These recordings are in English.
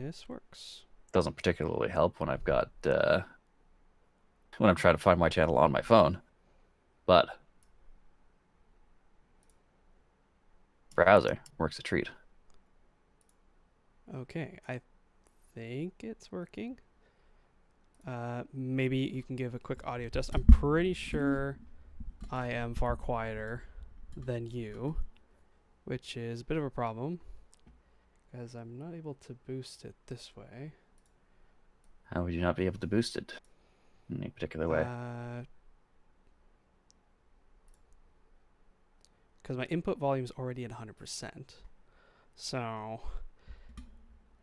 This works. Doesn't particularly help when I've got when I'm trying to find my channel on my phone. But browser works a treat. Okay, I think it's working. Maybe you can give a quick audio test. I'm pretty sure I am far quieter than you, which is a bit of a problem because I'm not able to boost it this way. How would you not be able to boost it in any particular way? Because my input volume is already at 100%. So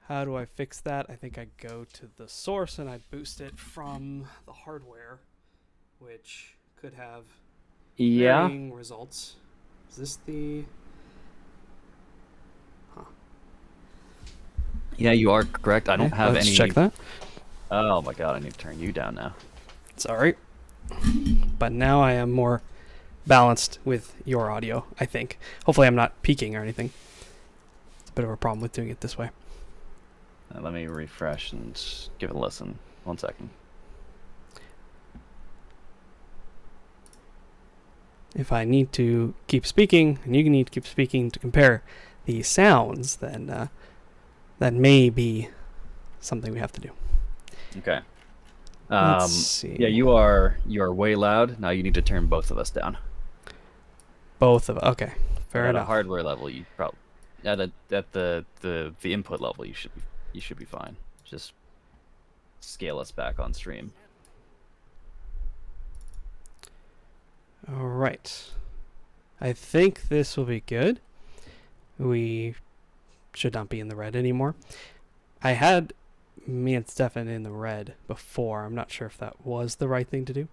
how do I fix that? I think I go to the source and I boost it from the hardware, which could have varying results. Is this the... Yeah, you are correct. I don't have let's any... check that. Oh my god, I need to turn you down now. Sorry. But now I am more balanced with your audio, I think. Hopefully I'm not peaking or anything. It's a bit of a problem with doing it this way. Let me refresh and give it a listen. 1 second. If I need to keep speaking, and you need to keep speaking to compare the sounds, then that may be something we have to do. Okay. Let's see. Yeah, you are way loud. Now you need to turn both of us down. Both of okay, fair enough. At a hardware level, you probably at the input level, you should be fine. Just scale us back on stream. All right. I think this will be good. We should not be in the red anymore. I had me and Stefan in the red before. I'm not sure if that was the right thing to do,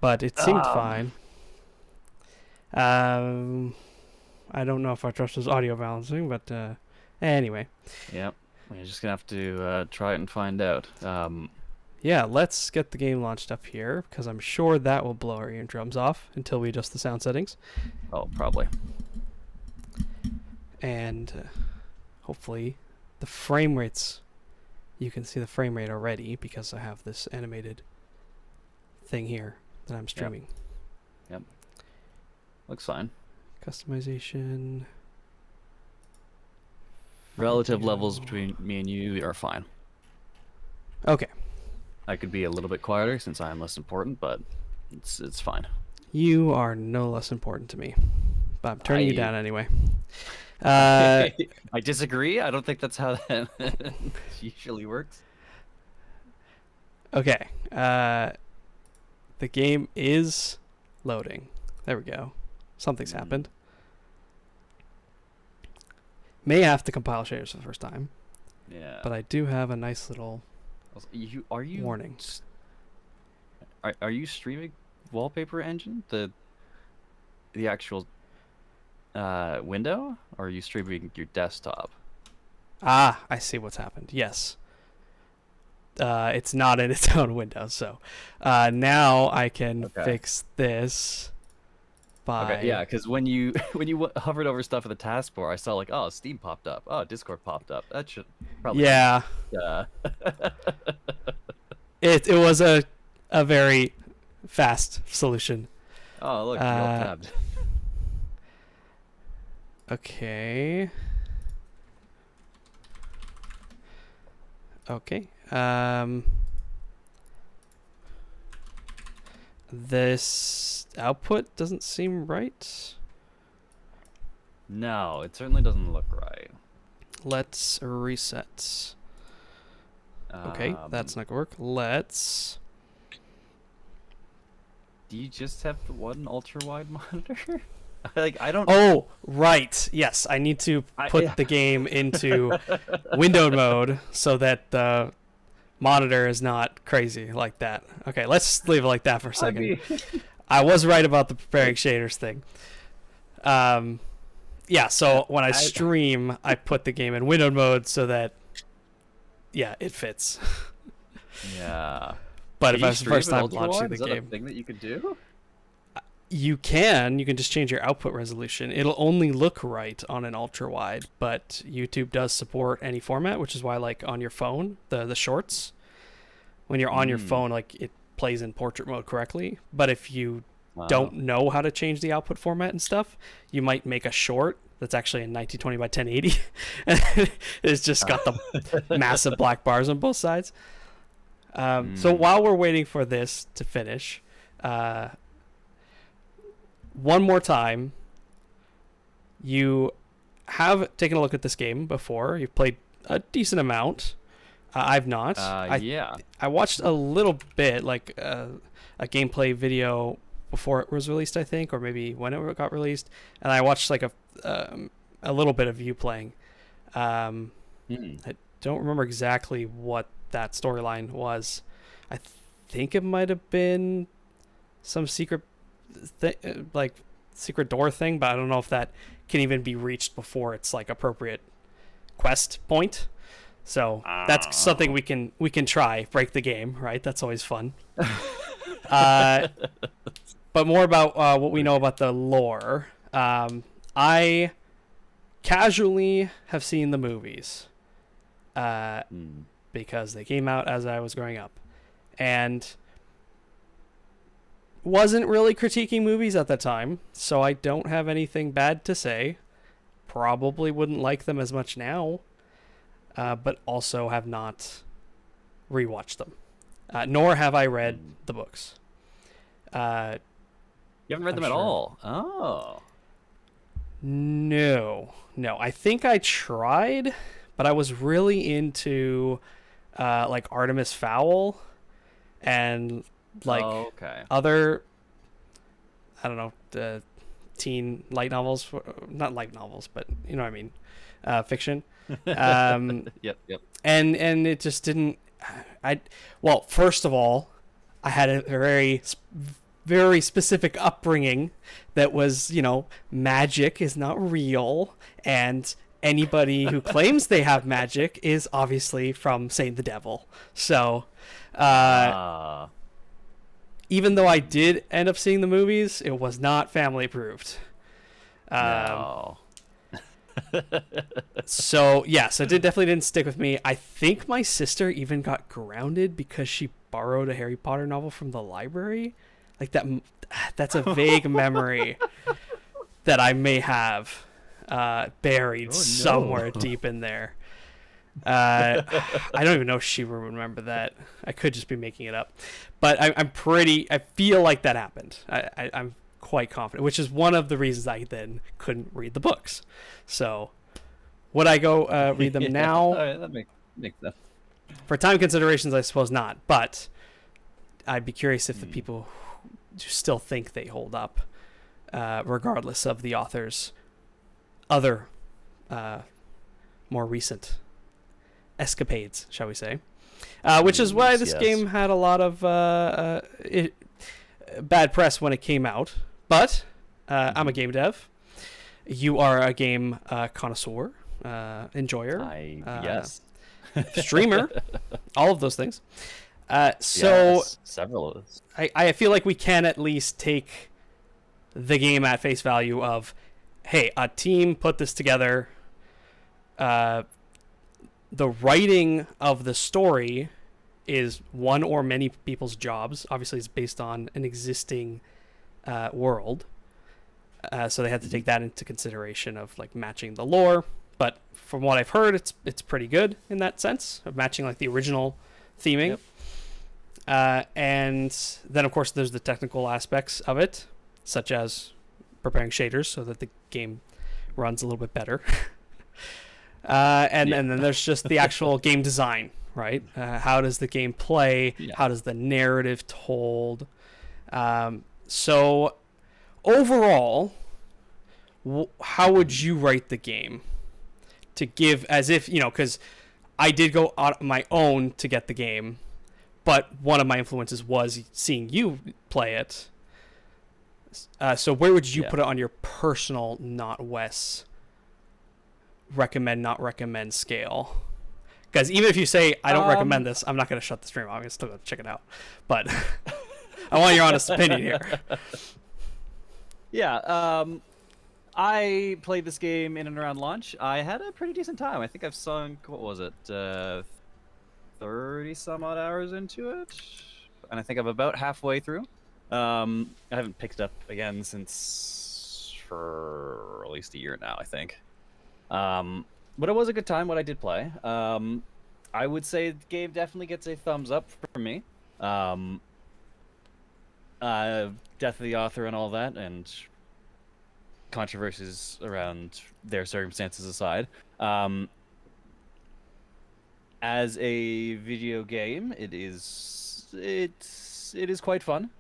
but it seemed fine. I don't know if I trust his audio balancing, but anyway. Yep. We're just gonna have to try it and find out. Yeah, let's get the game launched up here, because I'm sure that will blow our eardrums off until we adjust the sound settings. Oh, probably. And hopefully the frame rates, you can see the frame rate already because I have this animated thing here that I'm streaming. Yep. Looks fine. Customization. Relative levels between me and you are fine. Okay. I could be a little bit quieter since I am less important, but it's fine. You are no less important to me, but I'm turning you down anyway. I disagree. I don't think that's how that usually works. Okay. The game is loading. There we go. Something's happened. May have to compile shaders for the first time. Yeah. But I do have a nice little are you warning. Are you streaming Wallpaper Engine? The actual window? Or are you streaming your desktop? Ah, I see what's happened. Yes. It's not in its own window, so now I can fix this by... Okay, yeah, because when you hovered over stuff in the taskbar, I saw like, oh, Steam popped up. Oh, Discord popped up. That should probably... Yeah. It was a very fast solution. Oh, look, you all tabbed. Okay. Okay. This output doesn't seem right. No, it certainly doesn't look right. Let's reset. Okay, that's not gonna work. Let's... Do you just have the one ultra-wide monitor? Like, I don't... Oh, right. Yes, I need to put the game into windowed mode so that the monitor is not crazy like that. Okay, let's leave it like that for a second. I was right about the preparing shaders thing. Yeah, so when I stream, I put the game in windowed mode so that, yeah, it fits. Yeah. But if it's the first time launching the game... Is that a game... thing that you could do? You can just change your output resolution. It'll only look right on an ultra wide, but YouTube does support any format, which is why, like, on your phone, the shorts, when you're on your phone, like, it plays in portrait mode correctly. But if you don't know how to change the output format and stuff, you might make a short that's actually in 1920 by 1080. And it's just got the massive black bars on both sides. So while we're waiting for this to finish, one more time, you have taken a look at this game before. You've played a decent amount. I've not. Yeah. I watched a little bit, like a gameplay video before it was released, I think, or maybe when it got released. And I watched like a little bit of you playing. I don't remember exactly what that storyline was. I think it might have been some secret secret door thing, but I don't know if that can even be reached before it's like appropriate quest point. So that's something we can try. Break the game, right? That's always fun. But more about what we know about the lore. I casually have seen the movies because they came out as I was growing up, and wasn't really critiquing movies at the time, so I don't have anything bad to say. Probably wouldn't like them as much now, but also have not rewatched them, nor have I read the books. You haven't read them at all? Oh. No. I think I tried, but I was really into like Artemis Fowl and like other, I don't know, the teen light novels, not light novels, but you know what I mean, fiction. Yep. And it just didn't. Well, first of all, I had a very specific upbringing that was, magic is not real, and anybody who claims they have magic is obviously from Saint the Devil. So, even though I did end up seeing the movies, it was not family approved. No. So yes, it definitely didn't stick with me. I think my sister even got grounded because she borrowed a Harry Potter novel from the library. Like that's a vague memory that I may have buried somewhere deep in there. I don't even know if she would remember that. I could just be making it up, but I feel like that happened. I'm quite confident, which is one of the reasons I then couldn't read the books. So would I go read them now? That makes sense. For time considerations, I suppose not, but I'd be curious if the people who still think they hold up, regardless of the author's other more recent escapades, shall we say, which is why this game had a lot of bad press when it came out. But I'm a game dev. You are a game connoisseur, enjoyer, yes, streamer, all of those things. Several of those. I feel like we can at least take the game at face value of, hey, a team put this together. The writing of the story is one or many people's jobs. Obviously, it's based on an existing world. So they had to take that into consideration of like matching the lore. But from what I've heard, it's pretty good in that sense of matching like the original theming. Yep. And then of course there's the technical aspects of it, such as preparing shaders so that the game runs a little bit better. And then there's just the actual game design, right? How does the game play? Yeah. How does the narrative told? So overall, how would you rate the game? To give as if, because I did go on my own to get the game, but one of my influences was seeing you play it. So where would you put it on your personal, not Wes, recommend, not recommend scale? Because even if you say, I don't recommend this, I'm not going to shut the stream. I'm going to still go check it out. But I want your honest opinion here. Yeah. I played this game in and around launch. I had a pretty decent time. I think I've sunk, what was it, 30 some odd hours into it, and I think I'm about halfway through. I haven't picked up again since for at least a year now, I think. But it was a good time. What I did play. I would say the game definitely gets a thumbs up from me. Um, Death of the author and all that, and controversies around their circumstances aside. As a video game, it is quite fun.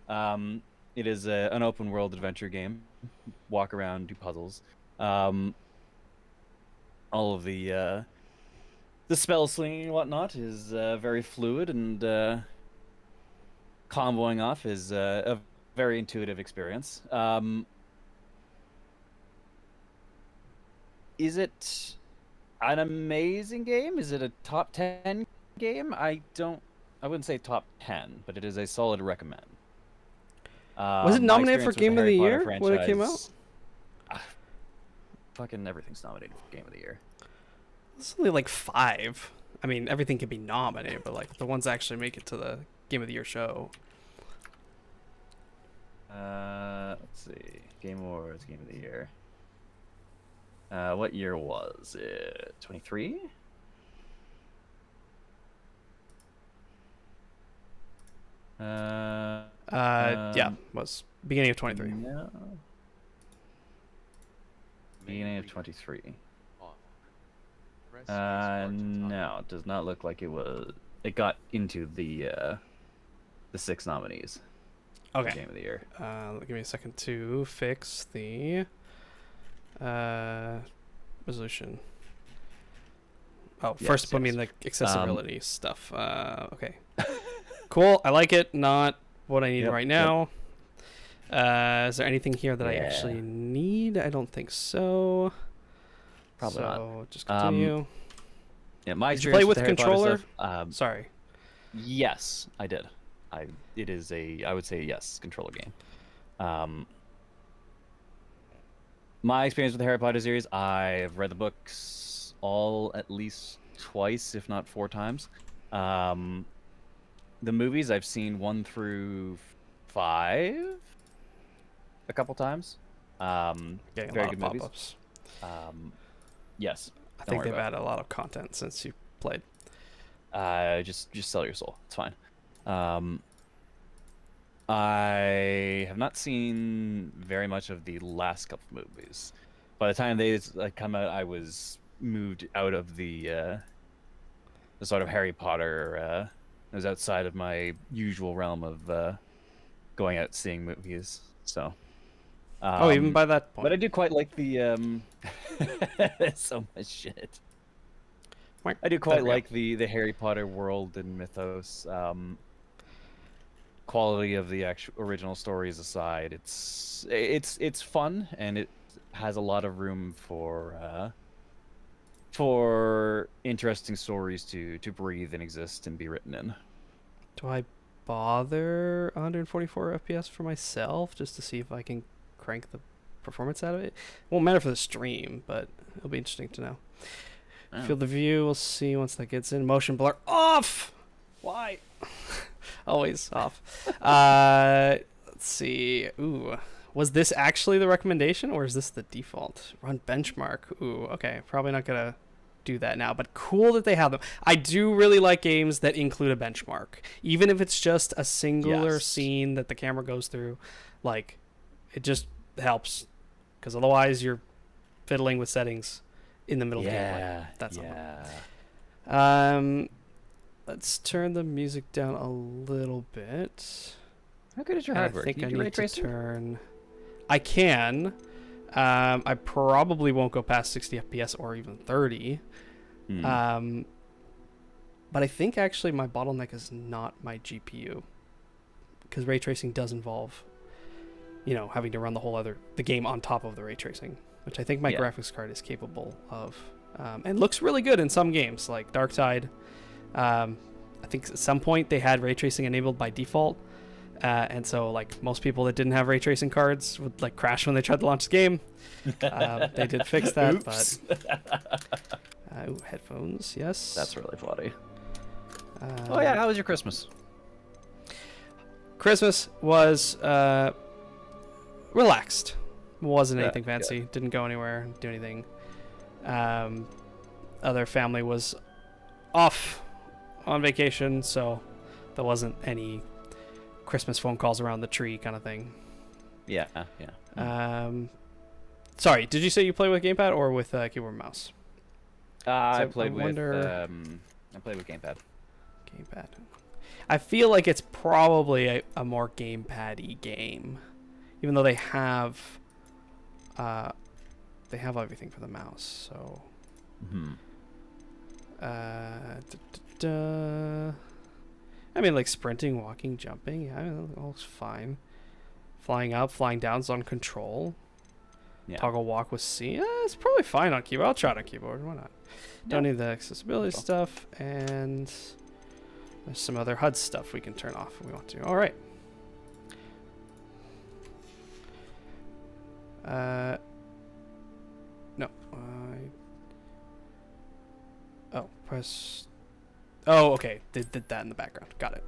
It is an open world adventure game. Walk around, do puzzles. All of the spell slinging and whatnot is very fluid, and comboing off is a very intuitive experience. Is it an amazing game? Is it a top 10 game? I wouldn't say top 10, but it is a solid recommend. Was it My nominated for experience with the Game of Harry the Potter Year when it came out? franchise- ah, Fucking everything's nominated for Game of the Year. It's only like 5. I mean, everything can be nominated, but like the ones that actually make it to the Game of the Year show. Let's see. Game Awards, Game of the Year. What year was it? 23? Yeah, was beginning of 23. No. Beginning of 23. No, it does not look like it was. It got into the 6 nominees for Okay. Game of the Year. Give me a second to fix the resolution. Oh, first Yes, put me yes. in the accessibility stuff. Okay. Cool. I like it. Not what I need Yep, right yep. now. Is there anything here that I actually need? I don't think so. Probably not. So just continue. Yeah, my Did you play experience with the the Harry Potter controller? stuff, Sorry. yes, I did. It is I would say yes, controller game. My experience with the Harry Potter series, I've read the books all at least twice, if not 4 times. The movies I've seen 1 through 5 a couple times. Getting a Very lot good of movies. pop-ups. Yes. I Don't think worry they've about added a lot of content since you played. just sell your soul. It's fine. I have not seen very much of the last couple of movies. By the time they come out, I was moved out of the sort of Harry Potter. I was outside of my usual realm of going out seeing movies. So. Even by that point. But I do quite like the so much shit. I do quite like the Harry Potter world and mythos. Quality of the actual original stories aside, it's fun, and it has a lot of room for interesting stories to breathe and exist and be written in. Do I bother 144 FPS for myself just to see if I can crank the performance out of it? Won't matter for the stream, but it'll be interesting to know. Oh. Field of view, we'll see once that gets in. Motion blur off. Why? Always off. Let's see. Ooh, was this actually the recommendation, or is this the default? Run benchmark. Ooh, okay. Probably not gonna do that now, but cool that they have them. I do really like games that include a benchmark, even if it's just a singular scene that the camera goes through. Like, it just helps, because otherwise you're fiddling with settings in the middle of the game. Like, that's not. Let's turn the music down a little bit. How good is your I hardware? think Can I you do ray need to tracing? turn. I can. I probably won't go past 60 FPS or even 30. Hmm. But I think actually my bottleneck is not my GPU, because ray tracing does involve, having to run the game on top of the ray tracing, which I think my graphics card is capable of, and looks really good in some games like Dark Side. I think at some point they had ray tracing enabled by default, And so, like, most people that didn't have ray tracing cards would like crash when they tried to launch the game. They did fix that, Oops. but headphones, yes. That's really funny. Oh yeah, how was your Christmas? Christmas was relaxed. Wasn't anything Yeah, fancy. Didn't go anywhere. Do anything. Other family was off on vacation, so there wasn't any Christmas phone calls around the tree kind of thing. Yeah. Sorry, did you say you play with gamepad or with keyboard and mouse? I So played I with wonder- I played with gamepad. Gamepad. I feel like it's probably a more gamepad-y game, even though they have everything for the mouse. So, I mean, like sprinting, walking, jumping, yeah, all's fine. Flying up, flying down's on control. Yeah. Toggle walk with C. Yeah, it's probably fine on keyboard. I'll try it on keyboard. Why not? Don't Yeah. need the accessibility stuff, and there's some other HUD stuff we can turn off if we want to. All right. No. Press. Oh, okay. Did that in the background. Got it.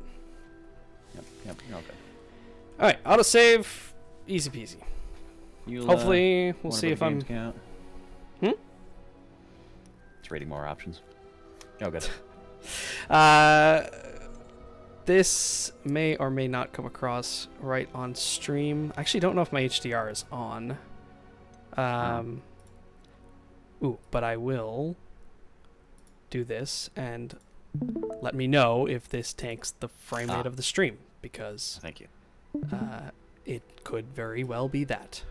Yep. Okay. All right. Autosave. Easy peasy. You'll, Hopefully, we'll wanna see put if the I'm. games count? It's rating more options. Oh, good. This may or may not come across right on stream. I actually don't know if my HDR is on. But I will do this and let me know if this tanks the frame rate of the stream, because Thank you. it could very well be that.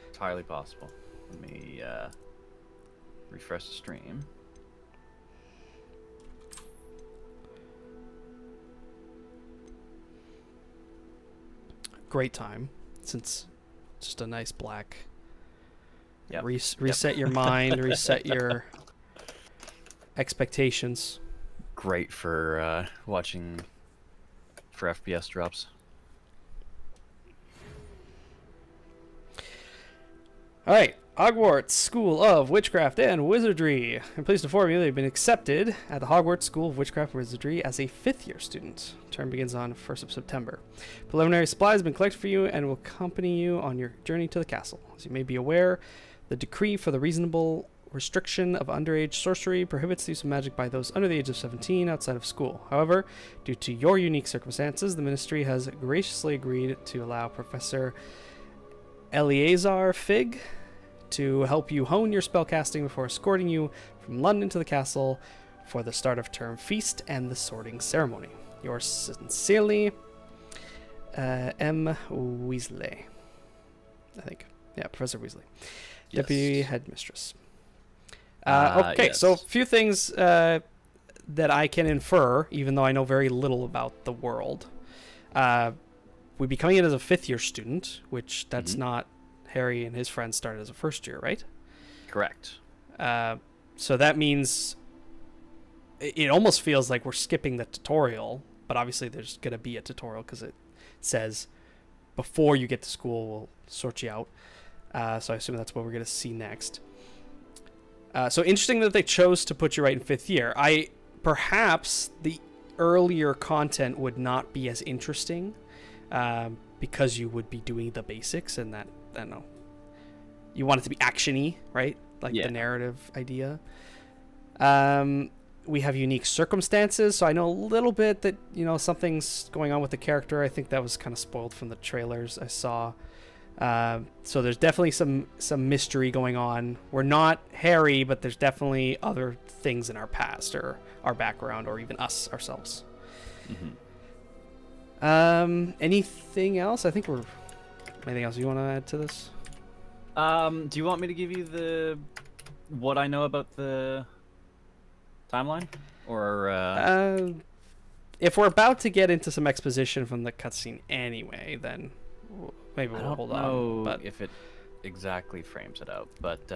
Entirely possible. Let me refresh the stream. Great time, since it's just a nice black. Yep. Reset your mind, reset your expectations. Great for watching for FPS drops. All right, Hogwarts School of Witchcraft and Wizardry. I'm pleased to inform you that you've been accepted at the Hogwarts School of Witchcraft and Wizardry as a fifth-year student. Term begins on 1st of September. Preliminary supplies have been collected for you and will accompany you on your journey to the castle. As you may be aware, the decree for the reasonable restriction of underage sorcery prohibits the use of magic by those under the age of 17 outside of school. However, due to your unique circumstances, the Ministry has graciously agreed to allow Professor Eleazar Fig to help you hone your spellcasting before escorting you from London to the castle for the start of term feast and the sorting ceremony. Yours sincerely, M. Weasley. I think. Yeah, Professor Weasley. Yes. Deputy Headmistress. Okay, Yes. so a few things that I can infer, even though I know very little about the world. We'd be coming in as a fifth-year student, which that's not Harry and his friends started as a first year, right? Correct. So that means it almost feels like we're skipping the tutorial, but obviously there's going to be a tutorial because it says before you get to school, we'll sort you out. So I assume that's what we're going to see next. So interesting that they chose to put you right in fifth year. Perhaps the earlier content would not be as interesting because you would be doing the basics, and that, I don't know, you want it to be action-y, right? Like the narrative idea. We have unique circumstances, so I know a little bit that, something's going on with the character. I think that was kind of spoiled from the trailers I saw. So there's definitely some mystery going on. We're not Harry, but there's definitely other things in our past or our background or even us ourselves. Anything else? I think anything else you want to add to this? Do you want me to give you what I know about the timeline, or if we're about to get into some exposition from the cutscene anyway, then maybe we'll hold on. I don't know But if it exactly frames it out, but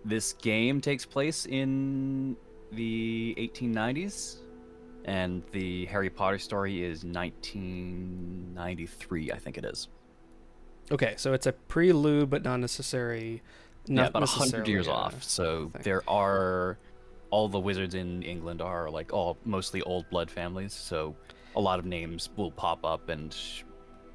this game takes place in the 1890s, and the Harry Potter story is 1993, I think it is. Okay, so it's a prelude, but not necessary. Yeah, Not about 100 necessarily years a off. So thing. there are all the wizards in England are like all mostly old blood families. So a lot of names will pop up and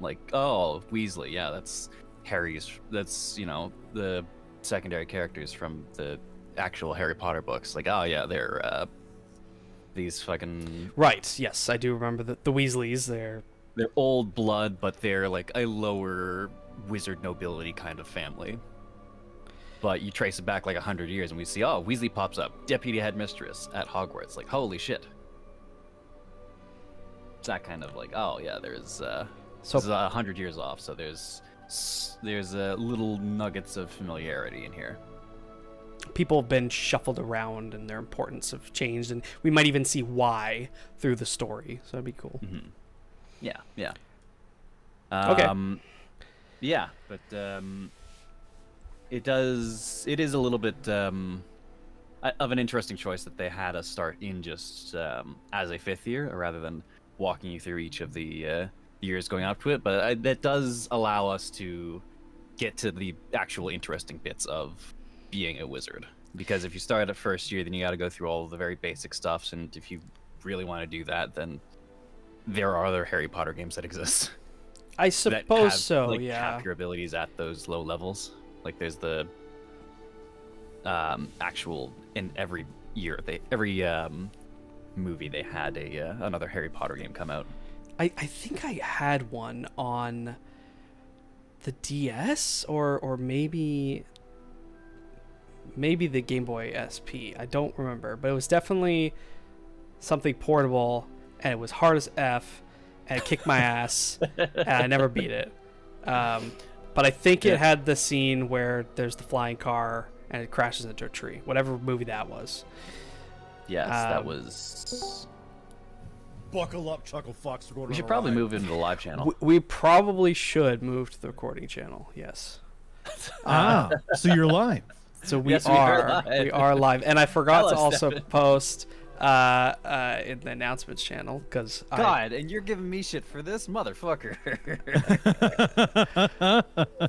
like, oh, Weasley, yeah, that's Harry's. That's the secondary characters from the actual Harry Potter books. Like, oh yeah, they're these fucking Right. Yes, I do remember the Weasleys. they're old blood, but they're like a lower wizard nobility kind of family. But you trace it back like 100 years, and we see, oh, Weasley pops up, deputy headmistress at Hogwarts. Like, holy shit! It's that kind of like, oh yeah, there's So this is 100 years off, so there's little nuggets of familiarity in here. people have been shuffled around, and their importance have changed, and we might even see why through the story. So that'd be cool. Mm-hmm. Yeah, yeah. Okay. Yeah, but it is a little bit of an interesting choice that they had us start in just as a fifth year rather than walking you through each of the years going up to it. But that does allow us to get to the actual interesting bits of being a wizard. Because if you start at first year, then you got to go through all of the very basic stuffs, and if you really want to do that, then there are other Harry Potter games that exist. I that suppose have, so. like, Yeah. cap your abilities at those low levels. Like there's the actual in every year every movie they had another Harry Potter game come out. I think I had one on the DS or maybe the Game Boy SP. I don't remember, but it was definitely something portable, and it was hard as F, and it kicked my ass, and I never beat it. But I think it had the scene where there's the flying car and it crashes into a tree. Whatever movie that was. Yes, that was. Buckle up, Chuckle Fox. We're going We on should a probably ride. move into the live channel. We probably should move to the recording channel. Yes. So you're live. So we Yes, we are are live. we are live, and I forgot Tell to us, also Stefan. post in the announcements channel because God, and you're giving me shit for this, motherfucker.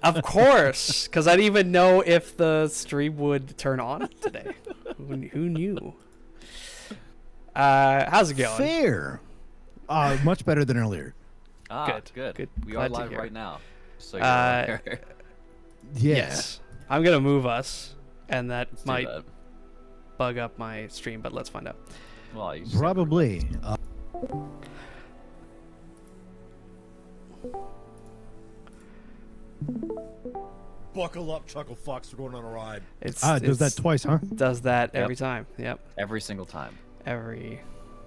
of course, because I didn't even know if the stream would turn on today. Who knew? How's it going? Fair. Much better than earlier. Good. We Glad are to live hear. right now. So you're Uh, aware. Yeah. Yes, I'm gonna move us, and that Let's do might that. bug up my stream, but let's find out. Well, you Probably. Buckle up, Chuckle Fox. We're going on a ride. It Does that twice, huh? does that every Yep. time. Yep, every single time. every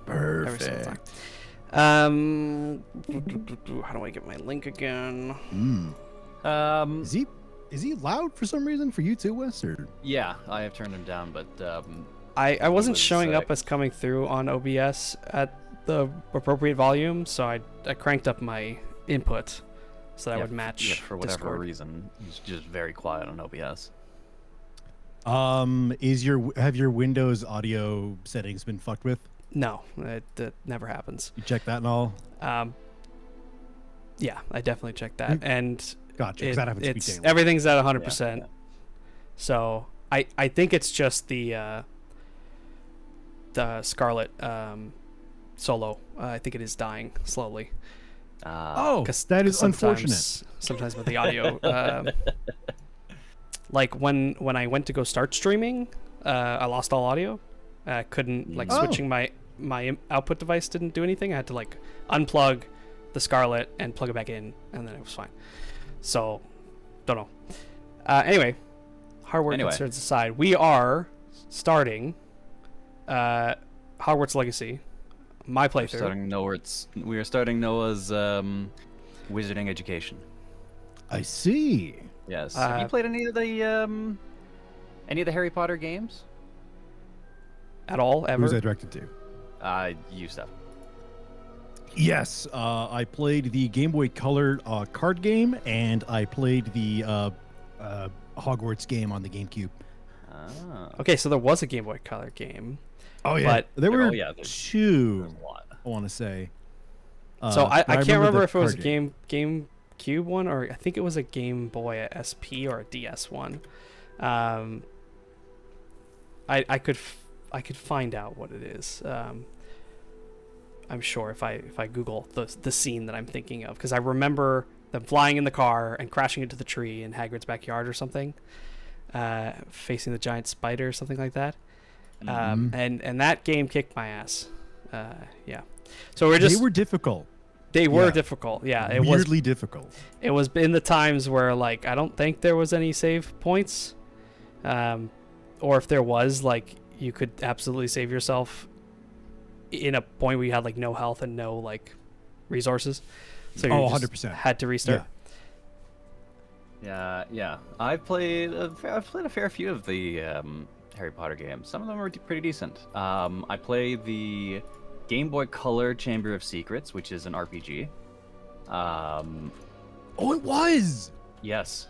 Perfect. single time. How do I get my link again? Is he loud for some reason for you too, Wes? Or Yeah, I have turned him down, but I wasn't was, showing up as coming through on OBS at the appropriate volume, so I cranked up my input so that yeah, would match for whatever Discord. reason, he's just very quiet on OBS. have your Windows audio settings been fucked with? No, it never happens. You check that and all? Yeah, I definitely checked that, and Gotcha. 'Cause that happens to me it's daily. everything's at 100%. Yeah. So I think it's just the Scarlet solo. I think it is dying slowly. Oh, 'Cause that is unfortunate. Sometimes with the audio, like when I went to go start streaming, I lost all audio. I couldn't Oh. switching my output device didn't do anything. I had to unplug the Scarlet and plug it back in, and then it was fine. So, don't know. Anyway, hardware concerns aside, we are starting Hogwarts Legacy. My playthrough. We are starting Noah's wizarding education. I see. Yes. Have you played any of the Harry Potter games? At all, ever? Who's that directed to? You stuff. Yes, I played the Game Boy Color card game, and I played the Hogwarts game on the GameCube. Ah. Okay, so there was a Game Boy Color game. Oh yeah, But- there were there's two. a lot. I want to say. So I but can't remember the if it was a card GameCube one, or I think it was a Game Boy SP or a DS one. I could find out what it is. I'm sure if I Google the scene that I'm thinking of, because I remember them flying in the car and crashing into the tree in Hagrid's backyard or something, facing the giant spider or something like that. And that game kicked my ass. Yeah. So they were difficult. They were Yeah. difficult. Yeah, it Weirdly difficult. It was in the times where like I don't think there was any save points, or if there was, like you could absolutely save yourself in a point where you had like no health and no like resources. So you 100%. had to restart. Yeah. I've played a fair few of the Harry Potter games. Some of them are pretty decent. I played the Game Boy Color Chamber of Secrets, which is an RPG. Oh, it was. Yes.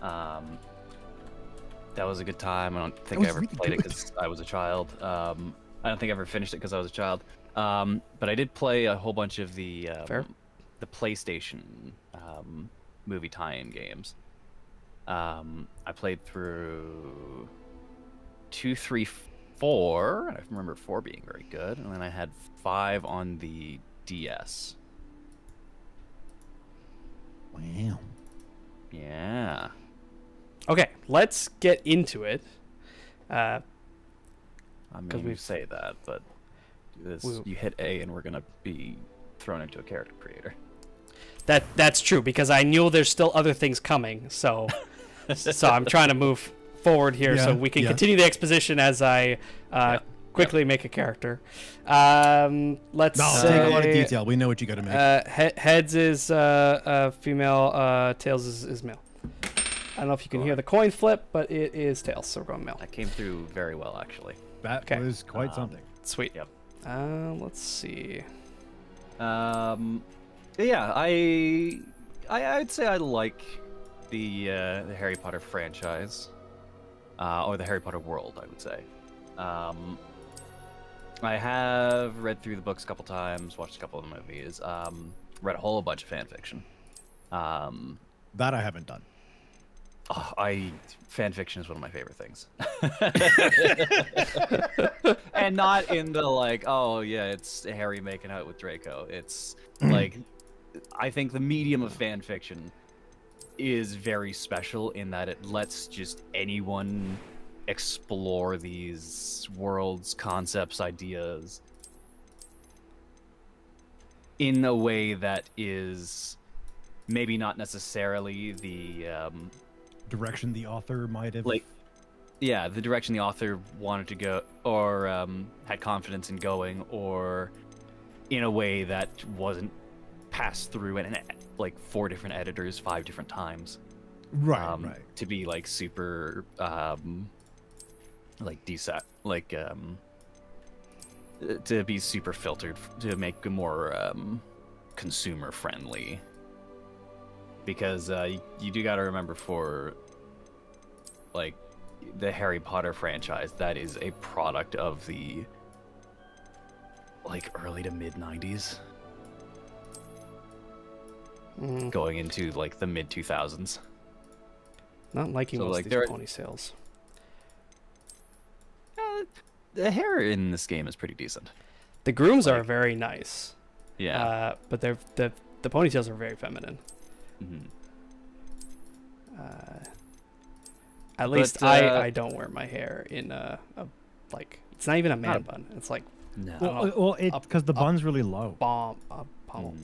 That was a good time. I don't think I ever really played it good. because I was a child. I don't think I ever finished it because I was a child. But I did play a whole bunch of the PlayStation movie tie-in games. I played through 2, 3, 4. I remember 4 being very good, and then I had 5 on the DS. Wow. Yeah. Okay, let's get into it. I mean, we we say that, but you hit A and we're gonna be thrown into a character creator. That's true, because I knew there's still other things coming, so I'm trying to move forward here so we can continue the exposition as I quickly make a character. Let's say take a lot of detail. We know what you got to make. Heads is female, tails is male. I don't know if you can hear the coin flip, but it is tails, so we're going male. That came through very well, actually. That was quite something. Sweet. Yep. Let's see. Yeah, I'd say I like the Harry Potter franchise, or the Harry Potter world, I would say. I have read through the books a couple times, watched a couple of the movies, read a whole bunch of fan fiction. That I haven't done. Fan fiction is one of my favorite things. And not in the like, oh yeah, it's Harry making out with Draco. It's like, I think the medium of fan fiction is very special in that it lets just anyone explore these worlds, concepts, ideas in a way that is maybe not necessarily the Direction the author might have. the direction the author wanted to go, or had confidence in going, or in a way that wasn't passed through and like 4 different editors 5 different times. Right. To be like super to be super filtered, to make it more consumer friendly, because you do got to remember, for like the Harry Potter franchise, that is a product of the like early to mid 90s, going into like the mid 2000s. Not liking So, most like, of there these are- ponytails. The hair in this game is pretty decent. The grooms are like- very nice. Yeah. But the ponytails are very feminine. Mhm. At least I don't wear my hair in a like, it's not even a man Not- bun. It's like No. Well, it's because the bun's really low. pommel.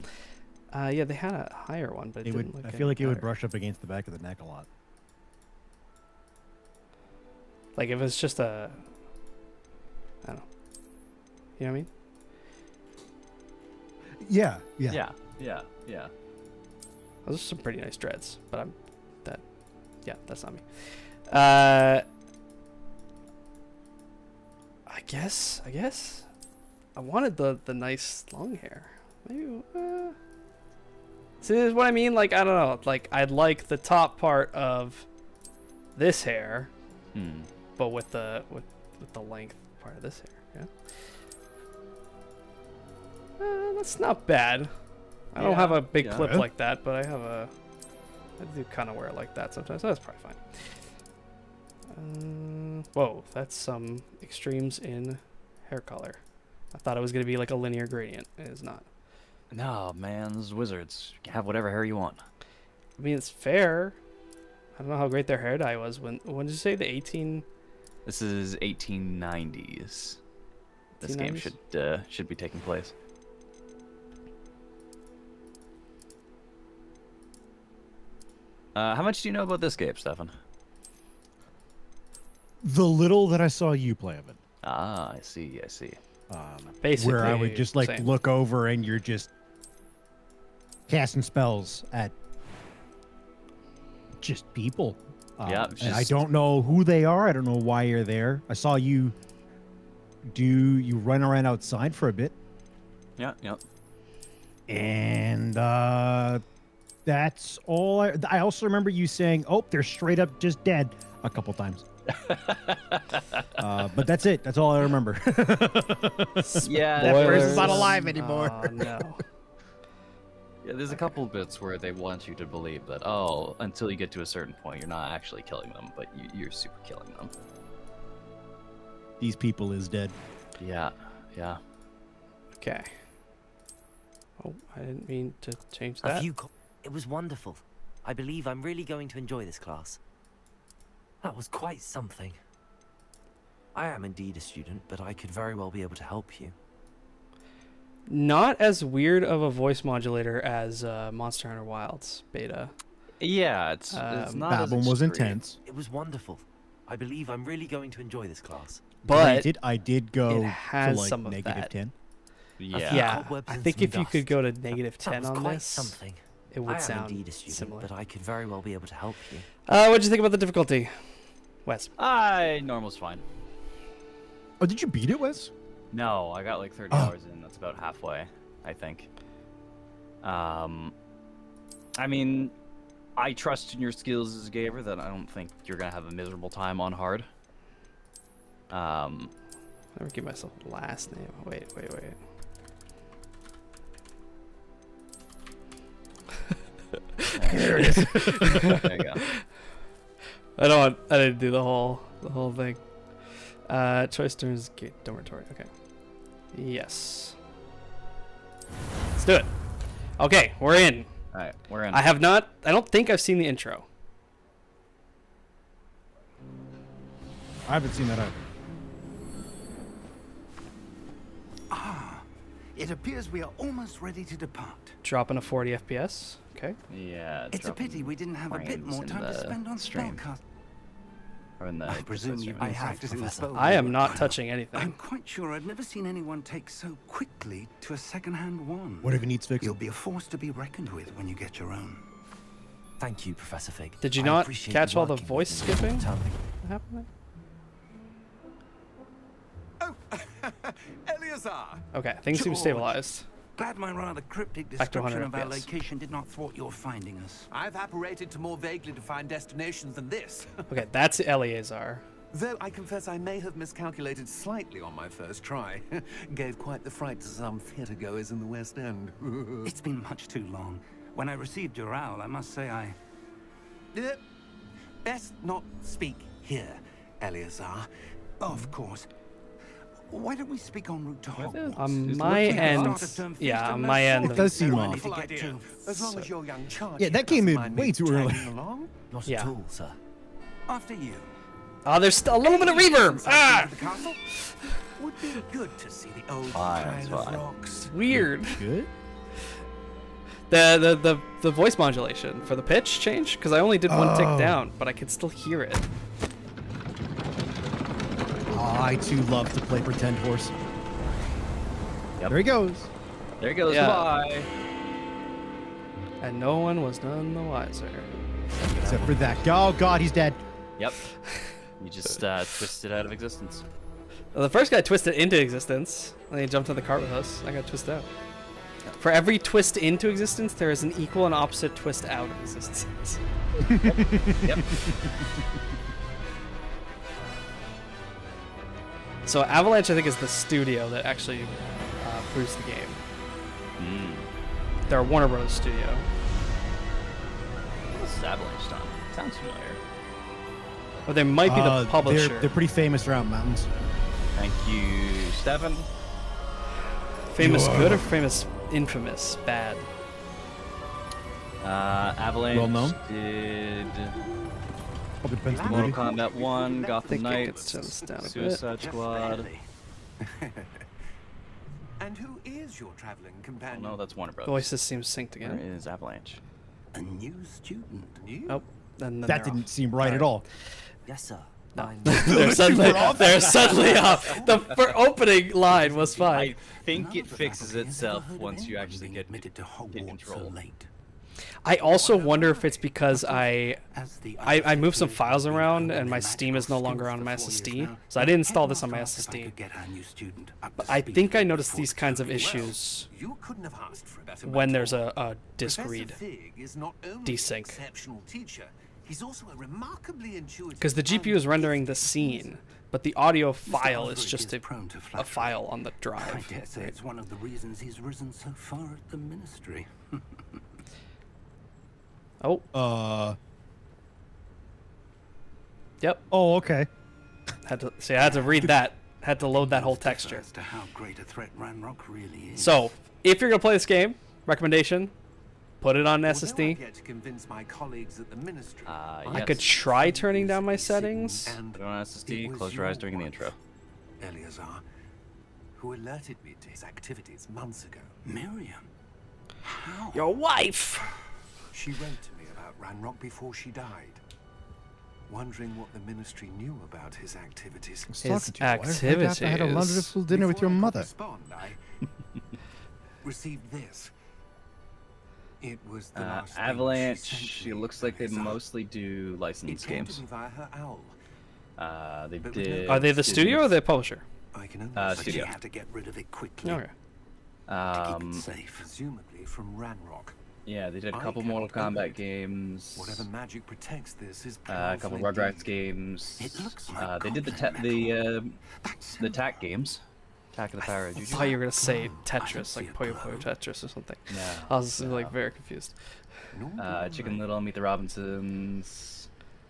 Yeah, they had a higher one, but it It would. didn't look I any feel like it would better. brush up against the back of the neck a lot. Like if it's just a, I don't know. You know what I mean? Yeah. Yeah. Those are some pretty nice dreads, but that's not me. I guess I wanted the nice long hair. Maybe. See, this is what I mean. Like, I don't know. Like, I'd like the top part of this hair, but with the length part of this hair. That's not bad. I don't Yeah, have a big yeah. clip like that, but I do kind of wear it like that sometimes. So that's probably fine. Whoa, that's some extremes in hair color. I thought it was going to be like a linear gradient. It is not. No, man, this is Wizards. You can have whatever hair you want. I mean, it's fair. I don't know how great their hair dye was. When did you say the 18? This is 1890s. This game 1890s? should be taking place. How much do you know about this game, Stefan? The little that I saw you play of it. Ah, I see. Basically, where I would just like same. look over and you're just casting spells at just people. Yeah, and I just- don't know who they are. I don't know why you're there. I saw you run around outside for a bit, Yeah. and that's all. I also remember you saying, "Oh, they're straight up just dead," a couple times. But that's it. That's all I remember. Yeah, That person's Spoilers. not alive anymore. Oh, no. Yeah, there's a couple bits where they want you to believe that, oh, until you get to a certain point, you're not actually killing them, but you're super killing them. These people is dead. Yeah. Okay. Oh, I didn't mean to change A that. few It was wonderful. I believe I'm really going to enjoy this class. That was quite something. I am indeed a student, but I could very well be able to help you. Not as weird of a voice modulator as Monster Hunter Wilds beta. Yeah, it's Um, not That as one was extreme. intense. It was wonderful. I believe I'm really going to enjoy this class. But I did go it to has like some of negative that. 10. Yeah. yeah, cobwebs I and think some if you could dust. go to negative That 10 was on quite this, something. it would I am sound indeed a student, similar. but I could very well be able to help you. What'd you think about the difficulty, Wes? Normal's fine. Oh, did you beat it, Wes? No, I got like 30 Oh. hours in. That's about halfway, I think. I mean, I trust in your skills as a gamer that I don't think you're gonna have a miserable time on hard. I never give myself a last name. Wait. There it is. There you go. I didn't do the whole thing. Choice turns gate dormitory. Okay. Yes. Let's do it. Okay, we're in. All right, we're in. I don't think I've seen the intro. I haven't seen that either. It appears we are almost ready to depart. Dropping a 40 FPS. Okay. Yeah. It's a dropping pity we didn't have a bit frames more in time to the spend on stream. spellcast. Or in the I presume episode you've stream. been practicing the Professor. spell. I am not Well, touching anything. I'm quite sure I've never seen anyone take so quickly to a second-hand wand. Whatever needs fixing. You'll be a force to be reckoned with when you get your own. Thank you, Professor Fig. Did you I not appreciate catch you all the working with voice me. skipping? Tell me. What happened Oh, Eleazar! there? Okay, things seem George. stabilized. Glad my rather cryptic Back to description 100 of our FPS. location did not thwart your finding us. I've apparated to more vaguely defined destinations than this. Okay, that's Eleazar. Though I confess I may have miscalculated slightly on my first try. Gave quite the fright to some theatre goers in the West End. It's been much too long. When I received your owl, I must say I... Best not speak here, Eleazar. Of course. Why don't we speak en route to Hogwarts? On It's my looking end, Start of term feast yeah, on and my no end. It does seem I off. need to get idea. to. As long So- as your young charge Yeah, that came doesn't in mind way me too early. tagging along. Not Yeah. at all, sir. After you. Oh, there's still a little bit of reverb. Inside Ah, the castle? Would be good to see the old Fine, pile it's of fine. rocks. weird. Good. The voice modulation for the pitch changed because I only did one tick Oh. down, but I could still hear it. Oh, I too love to play pretend horse. Yep. There he goes. There he goes. Yeah. Bye. And no one was none the wiser. Except for that. Oh God, he's dead. Yep. You just twisted out of existence. Well, the first guy twisted into existence, and he jumped on the cart with us. I got twisted out. For every twist into existence, there is an equal and opposite twist out of existence. Yep. So Avalanche, I think, is the studio that actually produced the game. Hmm. They're a Warner Bros. Studio. What's Avalanche done? Sounds familiar. Or they might be the publisher. They're pretty famous around mountains. Thank you, Stefan. Famous good or famous infamous bad? Avalanche Well known. did Probably depends on the Mortal movie. Kombat 1, I Gotham think I could Knights, turn this down a bit. Suicide Squad. And who is your traveling Oh, companion? no, that's Warner Bros. Voices seem synced Where again. is Avalanche? A new student. New? Oh, and then That they're didn't off. seem right at all. Yes, sir. No. I'm- they're suddenly off. The opening line was I fine. think None it of the fixes faculty has itself ever heard of once you anyone actually being get admitted to Hogwarts control. so late. I also wonder if it's because I As the I moved some other files fifty around have and my learned Steam is no magical longer skills on my for 4 years SSD, now, so I didn't install this on Headmaster my asked if I SSD. could get our new student up But to I speed think I noticed before these the kinds of term. issues You couldn't have asked for a better when there's mentor. a disk Professor read. Fig is not only Desync. an exceptional teacher, he's also a remarkably intuitive. Because the GPU is and rendering the gifted scene, listener. but the audio Mr. file is Aldrich just is prone to a flattery. file on the I drive. dare say it's one of the reasons he's risen so far at the ministry. Oh, yep. Oh, okay. Had to see. I had to read that. Had to load that whole texture. As to how great a threat Ranrock really is. So, if you're gonna play this game, recommendation: put it on Although I've SSD. yet to convince my colleagues at the ministry. I could try turning down my settings. And Put it on it SSD, was close your eyes your during the wife, intro. Eleazar, who alerted me to his activities months ago. Miriam. How? Your wife. She wrote to me about Ranrock before she died, wondering what the ministry knew about his activities. I was His talking to you. I had a activities. wonderful dinner with Before your I could mother. respond, I received this. It was the last thing Avalanche, she sent she me, looks like they Eleazar. mostly do It licensed came games. to me via her owl. They But with did. no- Are they the studio or the publisher? I can only But studio. she had to get rid of it quickly Okay. to keep it safe. presumably from Ranrock. Yeah, they did a I couple cannot Mortal open Kombat it. games. Whatever magic protects this is A couple powerful Rugrats indeed. games. It looks like They did the Complan the TAC games. Attack of the Power I Rangers. thought you were gonna say glow. I Tetris, see like a Puyo glow. Puyo Tetris or something. No. I was like very confused. Nor do Chicken I. Little, Meet the Robinsons.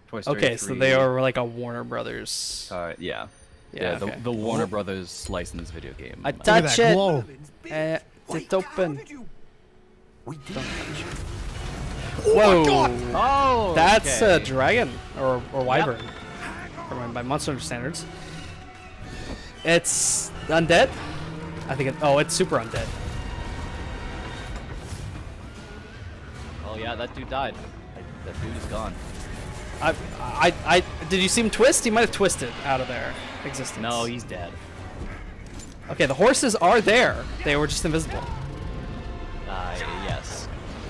Toy Story Okay, so 3. they are like a Warner Brothers. Yeah. Yeah. Okay. the Warner Brothers licensed video game. I Look at touch that it. glow. It's open. How did you... We did. Whoa! Oh, That's okay. a dragon or wyvern, by Monster Hunter standards. It's undead. I think. It's super undead. Oh yeah, that dude died. That dude is gone. Did you see him twist? He might have twisted out of their existence. No, he's dead. Okay, the horses are there. They were just invisible. Yes.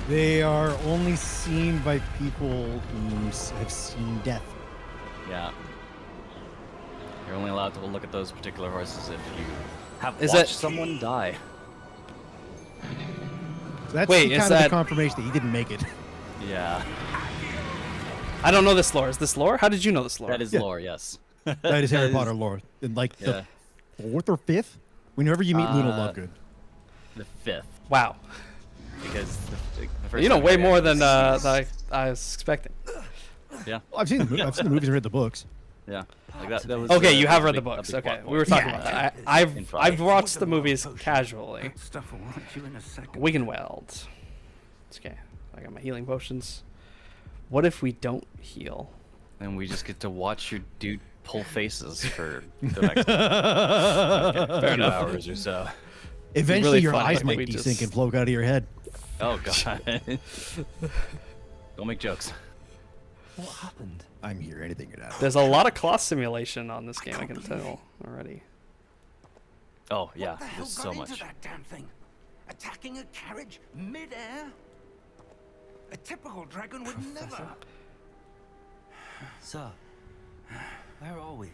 They are only seen by people who have seen death. Yeah. You're only allowed to look at those particular horses if you have Is watched it- someone die. So that's Wait, the is kind of that- the confirmation that he didn't make it. Yeah. I don't know this lore. Is this lore? How did you know this lore? That is Yeah. lore, yes. That is Harry Potter lore. In like Yeah. the 4th or 5th, whenever you meet Luna Lovegood. The 5th. Wow. Because the first You know time way Harry more actually than sees- I was expecting. Yeah. I've seen I've seen the movies and read the books. Yeah. Like that was, Okay, you have a read the big- a books. big Okay, plot we were point. talking Yeah. about that. In I've five. watched the movies casually. That stuff will right you in a second. Wiggenweld. Okay, I got my healing potions. What if we don't heal? And we just get to watch your dude pull faces for the next Fair 2 enough. hours or so. Eventually, really your fun, eyes but might we desync just- and float out of your head. Oh god. Don't make jokes. What happened? I'm here. Anything could happen. There's a lot of class simulation on this game. I can tell already. Oh yeah, What the hell there's got so into much. that damn thing? Attacking a carriage mid-air? A typical dragon would never. Sir, where are we?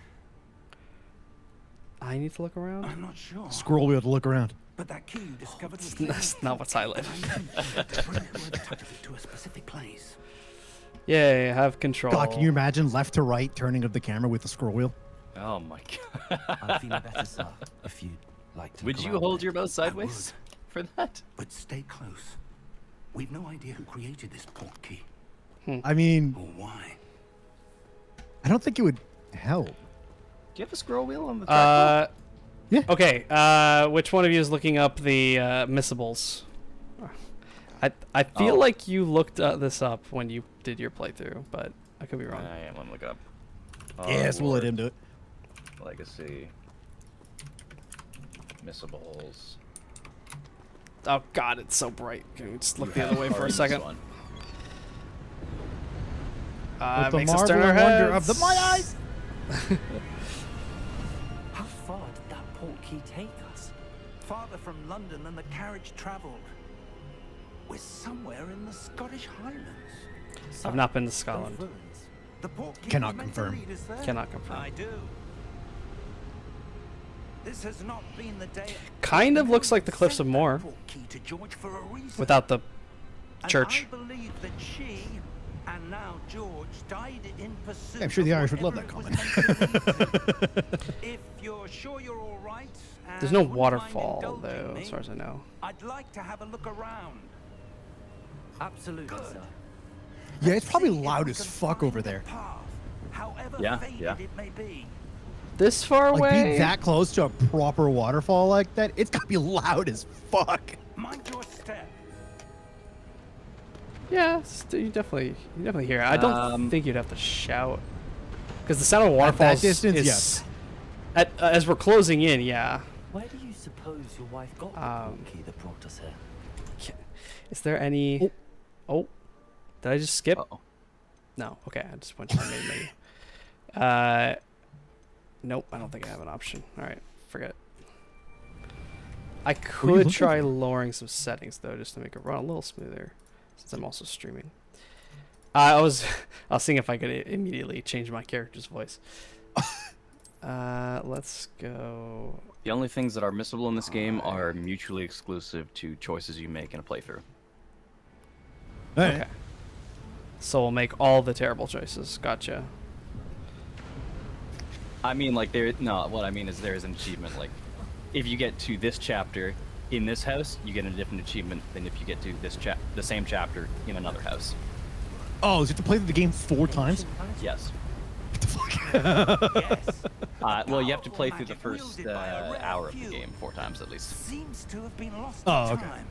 I need to look around. I'm not sure. Scroll wheel to look around. But that key you discovered was That's not what's highlighted. Bring it with a touch of it to a specific place. Yay, have control. God, can you imagine left to right turning of the camera with the scroll wheel? Oh my god. I'm feeling better, sir. If you'd like to. Would look you around hold a your bit. mouse sideways? for that? But stay close. We've no idea who created this port key I mean, or why. I don't think it would help. Do you have a scroll wheel on the trackpad? Yeah. Okay. Which one of you is looking up the missables? I feel like you looked this up when you did your playthrough, but I could be wrong. I am. Let me look up. Yes, we'll let him Hogwarts do it. Legacy. Missables. Oh God, it's so bright. Can we just look the You other way have for a this second? one. With the Makes us marvel turn our and wonder of heads. my eyes. How far did that port key take us? Farther from London than the carriage travelled. We're somewhere in the Scottish Highlands. I've not been to Those Scotland. ruins. The port key Cannot was meant confirm. To lead us there. Cannot confirm. I do. This has not been the day. Kind of looks like the Cliffs of Sent that Moher port key to George for a reason. without the And church. I believe that she and now George died in pursuit. I'm sure the of Irish would love whatever that it was meant to lead to. If you're sure you're all right, There's and no wouldn't mind waterfall indulging though, me, as far as I know. I'd like to have a look around. Absolutely, Good. sir. Yeah, it's probably See if loud we as can fuck find over the there. path, however Yeah, faded yeah. it may be. This far Like away? being that close to a proper waterfall like that, it's gotta be loud as fuck. Mind your step. Yeah, you definitely hear it. I don't Um, think you'd have to shout, because the sound of At waterfalls that distance, is. yes. As we're closing in, yeah. Where do you suppose your wife got the port key that brought us here? Is there any? Oh, did I just skip? Uh-oh. No. Okay, I just went to the main menu. Nope, I don't think I have an option. All right, forget it. I you could looking try for? lowering some settings though, just to make it run a little smoother, since I'm also streaming. I was seeing if I could immediately change my character's voice. Let's go. The only things that are missable in this game are mutually exclusive to choices you make in a playthrough. Alright. Okay. So we'll make all the terrible choices. Gotcha. I mean, like, what I mean is there is an achievement. Like, if you get to this chapter in this house, you get a different achievement than if you get to the same chapter in another house. Oh, so you have to play the game 4 times? Yes. What the fuck? Yes. Well, you have to play Powerful through the magic first wielded by a rare hour of the few. game 4 times at least. Seems to have been lost Oh, in okay. time.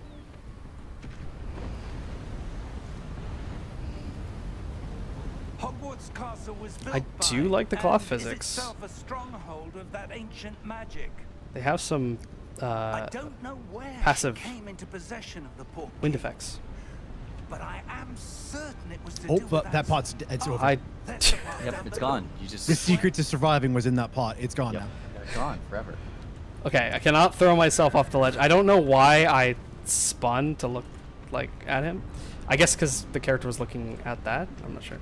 Hogwarts Castle was built I by do like the cloth and is physics. itself a stronghold of that ancient magic. They have some I don't know where passive she came into possession of the port wind key, effects. but I am certain it was to Oh, do but with that pot's it's over. I That's the part Yep, down it's below. gone. You just The secret to surviving was in that pot. It's gone Yep, now. it's gone forever. okay. I cannot throw myself off the ledge. I don't know why I spun to look like at him. I guess because the character was looking at that. I'm not sure.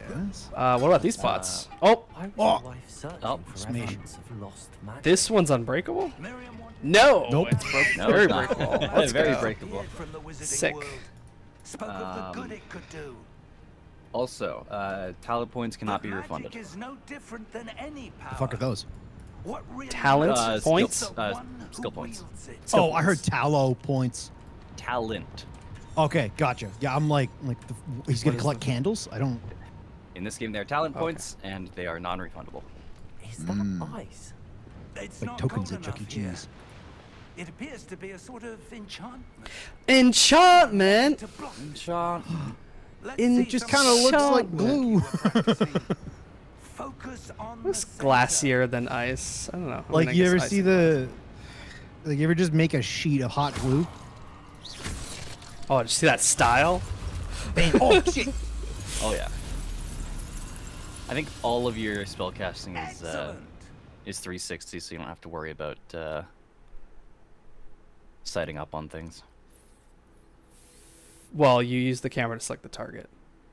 Yes. What about these pots? Oh, Why was Oh. your wife searching Oh, for smash. evidence of lost magic? this one's unbreakable. Miriam wanted No, Nope. it's No, very it's not. breakable. It's Let's very go. breakable. from the wizarding Sick. world. Spoke of the good it could do. Also, talent points cannot be But refunded. magic is no different than any power. The fuck are those? What really Talent matters is points? the one Skill who points. wields it. Skill Oh, I heard points. tallow points. Talent. Okay, gotcha. Yeah, I'm like he's gonna is collect the- candles. I don't. In this game, they are talent Okay. points, and they are non-refundable. Is that ice? It's Like not tokens cold at Chuck E. enough here. Cheese. It appears to be a sort of enchantment. Enchantment. To block. Let's In- see It just some kind of looks like Enchantment. glue. you were practicing. Focus on the It's center. glacier than ice. I don't know. I mean, Like I you guess ever ice see is the? Like you ever just make a sheet of hot glue? Oh, did you see that style? Bam! Oh shit! Oh yeah. I think all of your spellcasting Excellent. is 360, so you don't have to worry about sighting up on things. Well, you use the camera to select the target.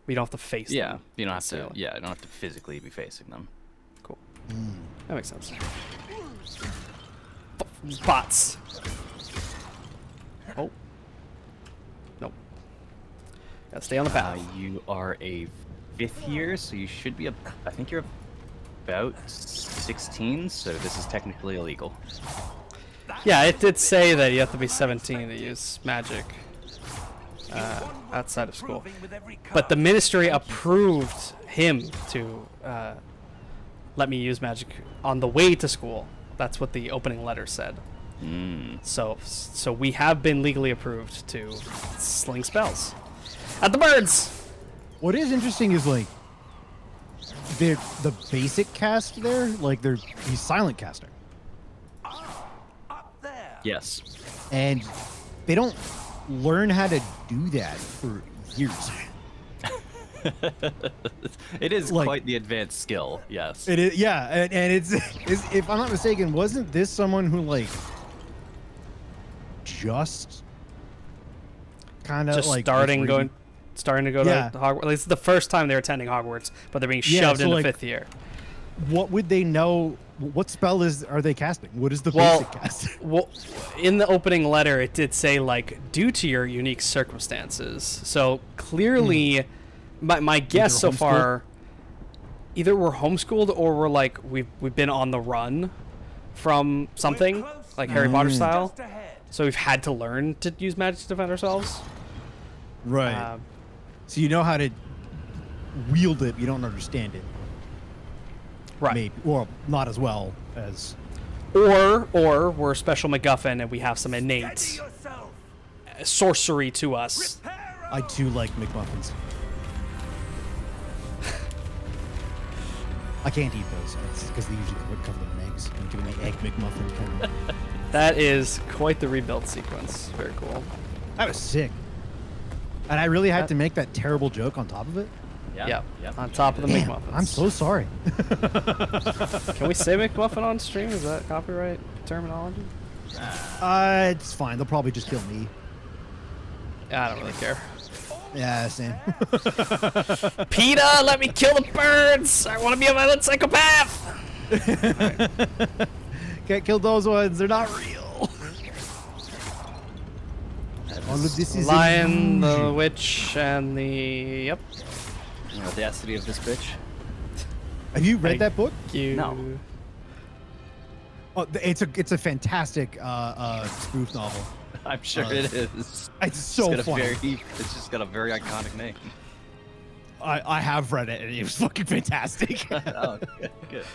We don't have to face Yeah, them. you don't have to. necessarily. Yeah, you don't have to physically be facing them. Cool. That makes sense. Bots. Oh. Nope. Gotta stay on the path. You are a 5th year, so you should be. I think you're about 16, so this is technically illegal. Yeah, it did say that you have to be 17 to use magic outside of school. But the ministry approved him to let me use magic on the way to school. That's what the opening letter said. So we have been legally approved to sling spells at the birds. What is interesting is like the basic cast there, like he's silent casting, Up there. Yes. and they don't learn how to do that for years. It is Like- quite the advanced skill. Yes. It is, yeah, and it's if I'm not mistaken, wasn't this someone who like just kind of Just like starting to go Yeah. to Hogwarts. This is the first time they're attending Hogwarts, but they're being Yeah, shoved so, into like, 5th year. What would they know? What spell are they casting? What is the Well, basic cast? Well, in the opening letter, it did say like due to your unique circumstances. So clearly, my guess so homeschooled? far, either we're homeschooled or we're like we've been on the run from something We're close like now. Harry Potter style. Just ahead. So we've had to learn to use magic to defend ourselves. Right. Um, So you know how to wield it, you don't understand it. right. Maybe, or not as well as. Or we're special MacGuffin and we have some Steady innate yourself. sorcery to us. I too like McMuffins. I can't eat those because they usually cover them in eggs. I'm giving the egg McMuffin kind of. That is quite the rebuild sequence. Very cool. That was sick. And I really had to make that terrible joke on top of it. Yeah. On top of the Damn, McMuffins. I'm so sorry. Can we say McMuffin on stream? Is that copyright terminology? It's fine. They'll probably just kill me. I don't really care. Yeah, same. PETA, let me kill the birds! I want to be a violent psychopath! Can't kill those ones. They're not real. All of this is Lion, the illusion. witch, and the... Yep. The audacity of this bitch. Have you read I- that book? You... No. Oh, it's a fantastic spoof novel. I'm sure it is. It's so got a funny. It's just got a very iconic name. I have read it and it was fucking fantastic. Oh, good.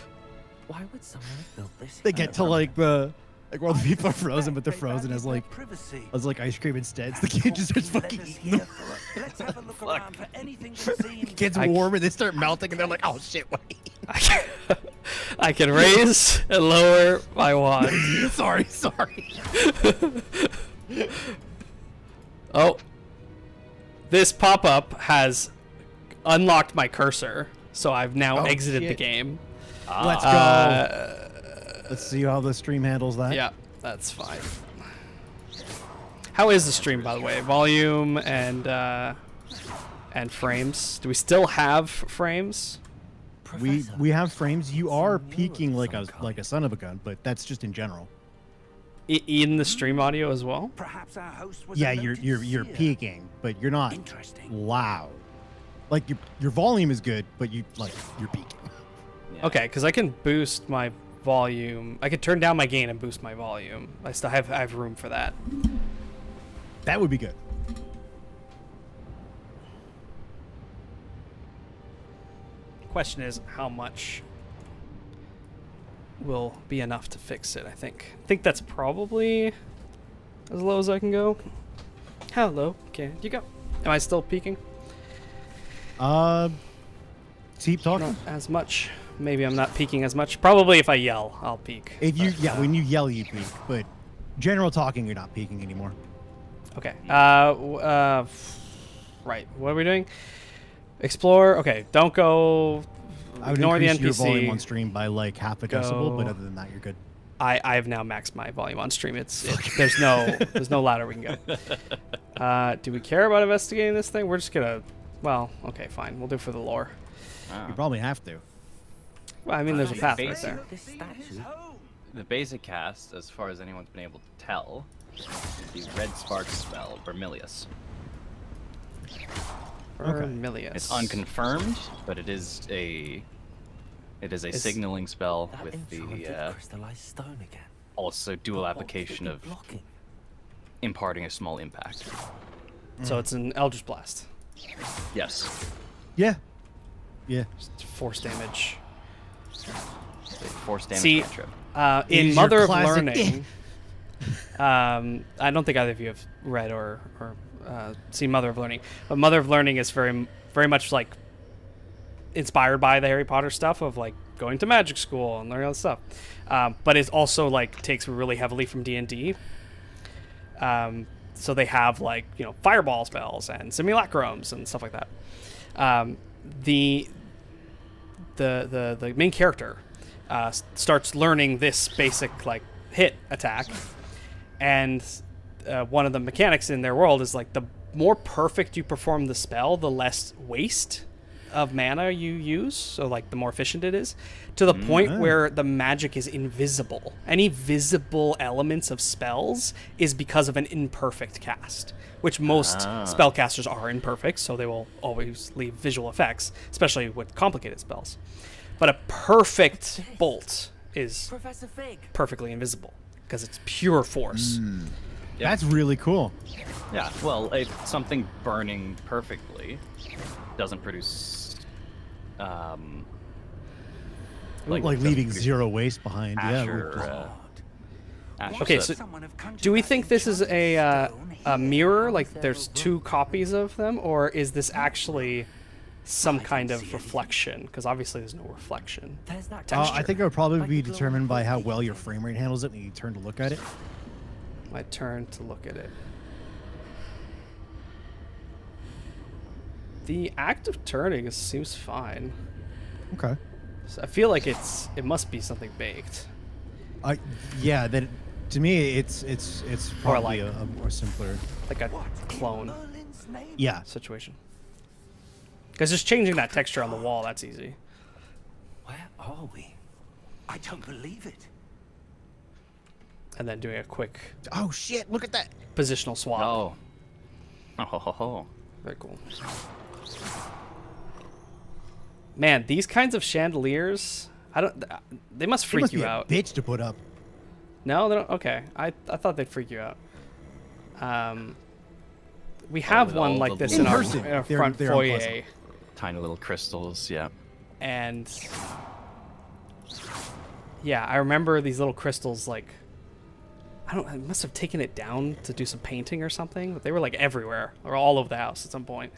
Why would someone have built this? They get to like where all the people are frozen, but they're frozen as like privacy. ice cream instead. So the kid just starts fucking eating them. Let's have a look around for anything unseen. It gets I- warm and they start melting and they're like, oh shit, wait. I can raise and lower my wand. sorry. Oh. This pop-up has unlocked my cursor, so I've now Oh, exited the shit. game. Let's go. Let's see how the stream handles that. Yeah, that's fine. How is the stream, by the way? Volume and frames. Do we still have frames? Professor, We have frames. You are Some peaking newer like of a some like a kind. son of a gun, but that's just in general. In the stream audio as well? Perhaps our host was Yeah, a you're noted seer. peaking, but you're not Interesting. loud. Like your volume is good, but you're peaking. Yeah. Okay, because I can boost my volume. I could turn down my gain and boost my volume. I have room for that. That would be good. Question is, how much will be enough to fix it? I think that's probably as low as I can go. How low can you go? Am I still peaking? Keep talking. Not as much. Maybe I'm not peaking as much. Probably if I yell, I'll peak. If you But, when you yell, you peak. But general talking, you're not peaking anymore. Okay. Right. What are we doing? Explore. Okay. Don't go. I would Ignore the increase your volume on NPC. stream by like half a decibel, but Go. other than that, you're good. I've now maxed my volume on stream. There's no louder we can go. Do we care about investigating this thing? We're just gonna. Well, okay, fine. We'll do it for the lore. You probably have to. Well, I mean, there's a path right Basic. there. This statue. The basic cast, as far as anyone's been able to tell, is the Red Spark spell, Vermilius. Vermilius. It's unconfirmed, but it is a Is- signaling spell That with enchanted the crystallized stone again. also dual application of blocking. imparting a small impact. So it's an Eldritch Blast. Yes. Yeah. Yeah. Just force damage. Force damage See, cantrip. In Use Mother your of classic- Learning, I don't think either of you have read or seen Mother of Learning, but Mother of Learning is very much like inspired by the Harry Potter stuff of like going to magic school and learning all this stuff, but it also like takes really heavily from D&D. So they have like fireball spells and simulacrums and stuff like that. The main character starts learning this basic like hit attack, and one of the mechanics in their world is like the more perfect you perform the spell, the less waste of mana you use, so like the more efficient it is, to the point where the magic is invisible. Any visible elements of spells is because of an imperfect cast, which most spellcasters are imperfect, so they will always leave visual effects, especially with complicated spells. But a perfect bolt is Professor Fig. perfectly invisible because it's pure force. That's really cool. Yeah, well, if something burning perfectly doesn't produce, Like doesn't leaving produce zero waste behind. ash Yeah. or, ash Okay, or so Someone have conjured do we up think this is enchanted a stone mirror? here. Like there's two copies of them, or is this actually some kind of reflection? Because obviously there's no reflection. There's that Texture. I think it would probably Like be the glowing determined by how purple well your thing. frame rate handles it when you turn to look at it. My turn to look at it. The act of turning seems fine. Okay. So I feel like it must be something baked. Yeah. That to me, it's probably like- a more simpler. Like a What in clone Merlin's name? Yeah. situation. Because just changing that texture on the wall, that's easy. Where are we? I don't believe it. And then doing a quick Oh shit! Look at that. positional swap. Oh. Oh. Very cool. Man, these kinds of chandeliers, they must It freak must you be a out. bitch to put up. No, they don't. Okay, I thought they'd freak you out. We have with one all like the this In in our, person, in our they're- front they're foyer, unpleasant. Tiny little crystals, yeah. and yeah, I remember these little crystals. Like, I must have taken it down to do some painting or something, but they were like everywhere, or all over the house at some point.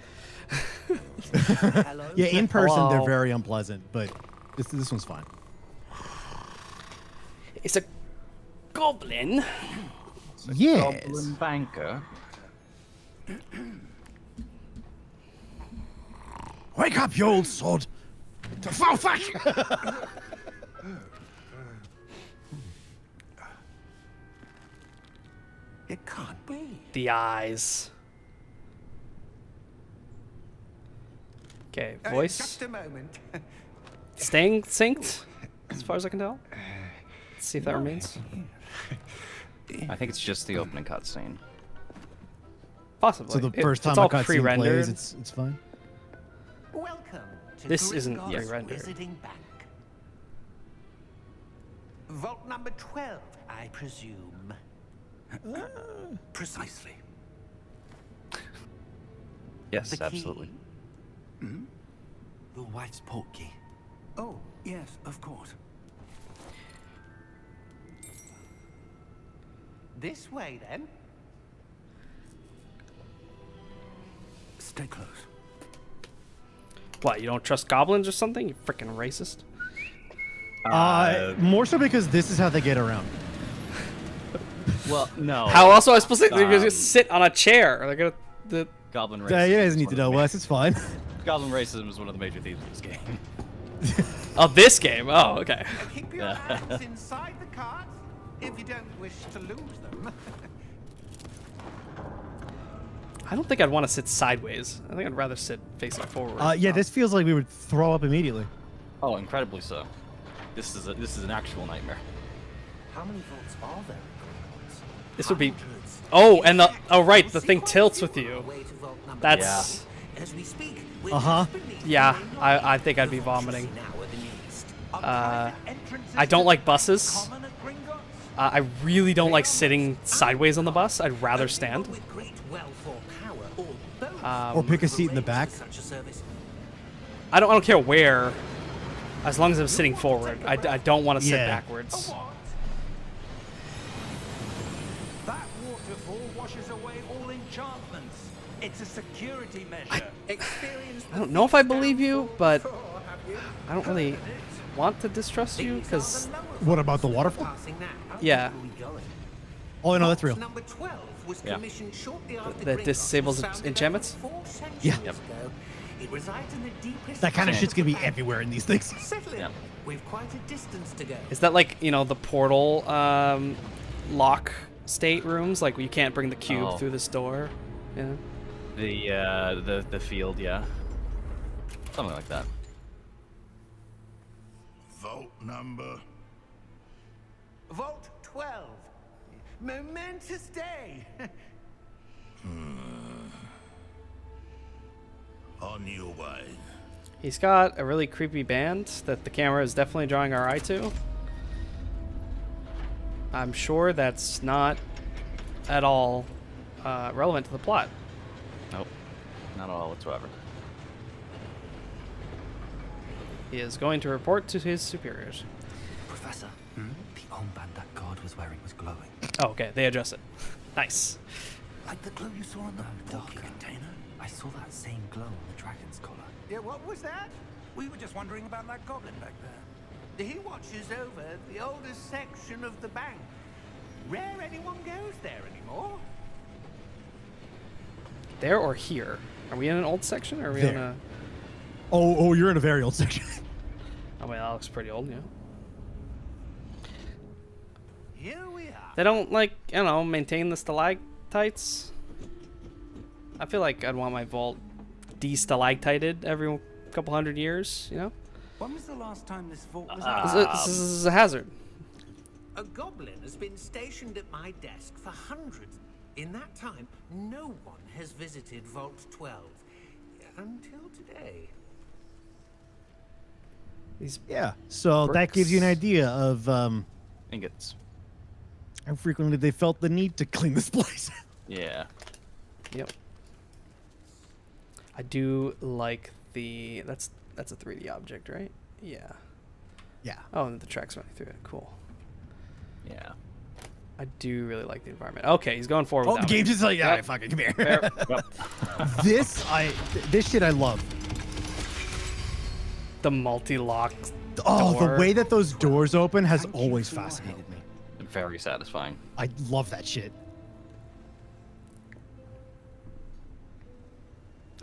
Hello? Yeah, in person they're Hello. very unpleasant, but this one's fine. It's a goblin. Yes. Goblin banker. Wake up, you old sod! Oh fuck! It can't be. The eyes. Okay, voice Just a moment. staying synced, as far as I can tell. Let's see if that remains. I think it's just the opening cutscene. Possibly. So the first time it's a all cutscene pre-rendered. plays, it's fine. Welcome to This isn't Gringotts pre-rendered. Visiting Bank. Vault number 12, I presume. Precisely. Yes, The key. absolutely. Your wife's portkey. Oh, yes, of course. This way, then. Stay close. What, you don't trust goblins or something? You freaking racist. More so because this is how they get around. Well, no. How else am I supposed to? They're gonna just sit on a chair. They're gonna. Goblin You racism. guys is need one to of know the Wes. It's fine. Goblin racism is one of the major themes of this game. Oh, this game. Oh, okay. Keep your hands inside the cart if you don't wish to lose them. I don't think I'd want to sit sideways. I think I'd rather sit facing forward. Yeah, this feels like we would throw up immediately. Oh, incredibly so. This is an actual nightmare. How many vaults are there in Gringotts? This would be. Oh, and right, the thing tilts with you. Way to vault number That's. As we speak, we're Uh-huh. just beneath Yeah, the main I think I'd be The vaults vomiting. now are the nearest. Are private entrances I don't to like the buses. common at Gringotts? I really don't like sitting sideways on the bus. I'd rather stand. With great wealth or power, or both, Or pick a seat in the arrange back. for such a service. I don't care where, as long as I'm sitting forward. I don't want to sit Yeah. backwards. That waterfall washes away all enchantments. It's a security measure. I don't know if I believe you, but I don't really want to distrust you because What about the waterfall? yeah, Oh, no, that's real. Number 12 was Yeah. commissioned shortly after that Gringotts disables was founded enchantments? over 4 centuries Yeah. ago. It resides in the deepest That kind of Yeah. shit's gonna be everywhere in these things. Settle in. Yeah. We've quite a distance to go. is that like the portal lock state rooms? Like you can't bring the cube Oh. through this door. Yeah. The field, yeah. Something like that. Vault number. Vault 12. Momentous day. On your way. He's got a really creepy band that the camera is definitely drawing our eye to. I'm sure that's not at all relevant to the plot. Nope. Not at all whatsoever. He is going to report to his superiors. Professor, the armband that guard was wearing was glowing. Oh, okay, they address it. Nice. Like the glow you saw on the bulky darker. container. I saw that same glow on the dragon's collar. Yeah, what was that? We were just wondering about that goblin back there. He watches over the oldest section of the bank. Rare anyone goes there anymore. There or here? Are we in an old section or are we in There. a... Oh, you're in a very old section. Oh, wait, that looks pretty old, yeah. Here we are. They don't, like, I don't know, maintain the stalactites? I feel like I'd want my vault destalactited every couple hundred years, you know? When was the last time this vault was This is a hazard. A goblin has been stationed at my desk for hundreds. In that time, no one has visited Vault 12. Until today. These Yeah. So that gives you an Bricks. idea of Ingots. how frequently they felt the need to clean this place. Yeah. Yep. I do like the... That's a 3D object, right? Yeah. Yeah. Oh, and the track's running through it. Cool. Yeah. I do really like the environment. Okay, he's going forward Oh, with the that game one. just like, yeah, Yep. fucking come here. Fair. This shit I love. The multi-lock Oh, door. the way that those doors open has always fascinated me. Very satisfying. I love that shit.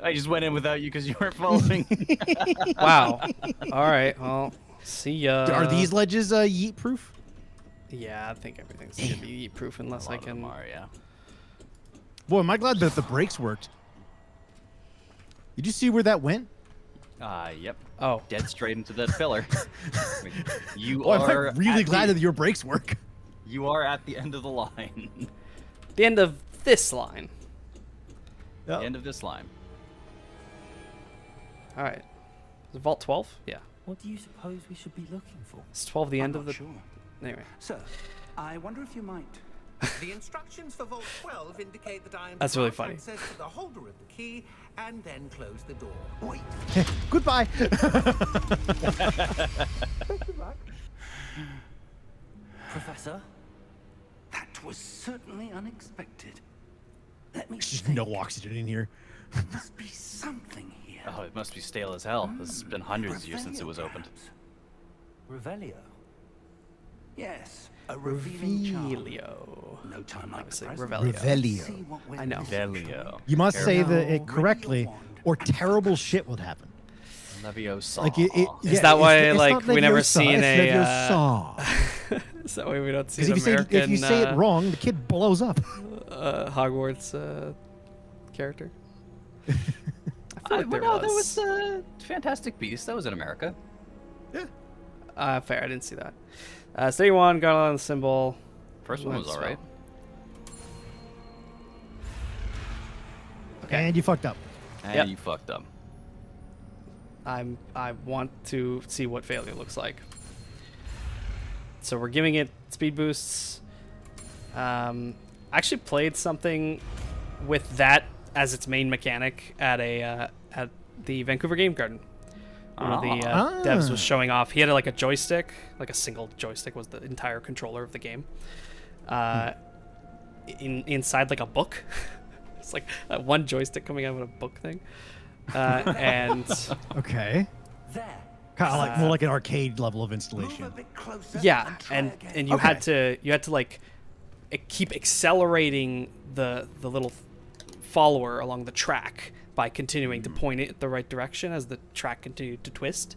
I just went in without you because you weren't following. Wow. All right. Well, see ya. Are these ledges yeet proof? Yeah, I think everything's gonna be heat proof unless A I lot of them can. are, yeah. Boy, am I glad that the brakes worked. Did you see where that went? Yep. Oh, Dead straight into that pillar. I mean, you Boy, are I'm really at glad the, that your brakes work. you are at the end of the line. the end of this line. The end of this line. All right. Is it Vault 12? Yeah. What do you suppose we should be looking for? Is 12 the end I'm of the? not sure. Anyway. Sir, I wonder if you might. The instructions for Vault 12 indicate that I am That's to really grant funny. access to the holder of the key and then close the door. Wait. Goodbye. Professor? That was certainly unexpected. Let me There's just think. no oxygen in here. There must be something here. Oh, it must be stale as hell. It's been hundreds of years since it was opened. Perhaps. Revelio? Yes, a revealing charm. Revelio. No time like the Obviously, present. Revelio. See Revelio. what we're I know. missing, Delio. You must say Now, that it ready correctly, your wand. or terrible shit would happen. Leviosa. Like Is yeah, that why, it's like, not we never Leviosa, seen it's a, Leviosa. Is that why we don't see Because an if you say American if you say it wrong, the kid blows up. Hogwarts character? I feel like there no, was. there was Fantastic Beasts. That was in America. Fair. I didn't see that. Study one got on the symbol. First one was Let's alright. Okay. And you fucked up. And Yep. you fucked up. I want to see what failure looks like. So we're giving it speed boosts. I actually played something with that as its main mechanic at at the Vancouver Game Garden. One of the devs was showing off. He had like a joystick, like a single joystick was the entire controller of the game. Inside like a book. It's like one joystick coming out of a book thing. And Okay. There. Kind of like more like an arcade level of Move a installation. bit closer. yeah, try and again. you had Okay. to like keep accelerating the little follower along the track by continuing to point it the right direction as the track continued to twist.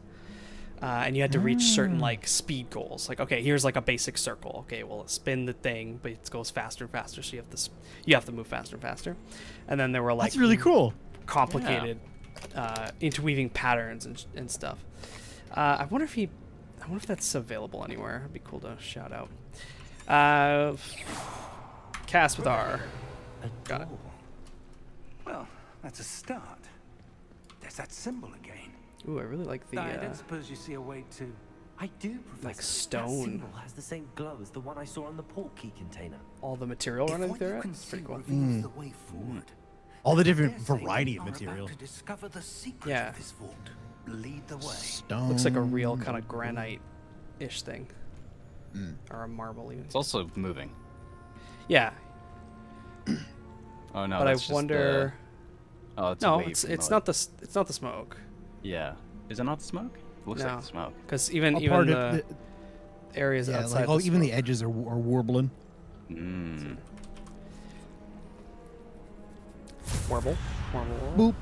And you had to reach certain like speed goals. Like, okay, here's like a basic circle. Okay, well, spin the thing, but it goes faster and faster, so you have to move faster and faster. And then there were like That's really cool. complicated interweaving patterns and stuff. I wonder if that's available anywhere. It'd be cool to shout out. Cast with R. Got it. Well, that's a start. There's that symbol again. Ooh, I really like the I don't suppose you see a way to... I do, Professor. like That stone. symbol has the same glow as the one I saw on the port key container. All the material If running what through you it. can It's see pretty cool. reveals the way forward. All the then I different dare say variety you of are about material. to discover the secret Yeah. of this vault. Lead the way. Stone. Looks like a real kind of granite-ish thing, or a marble even. It's also moving. Yeah, Oh no! but I that's just, wonder. oh, it's a No, wave it's from not the smoke, Yeah. Is it not the smoke? It looks No. like the smoke. because even A part the of areas yeah, outside. like oh, the even the smoke. edges are warbling. Mm. Warble. Boop.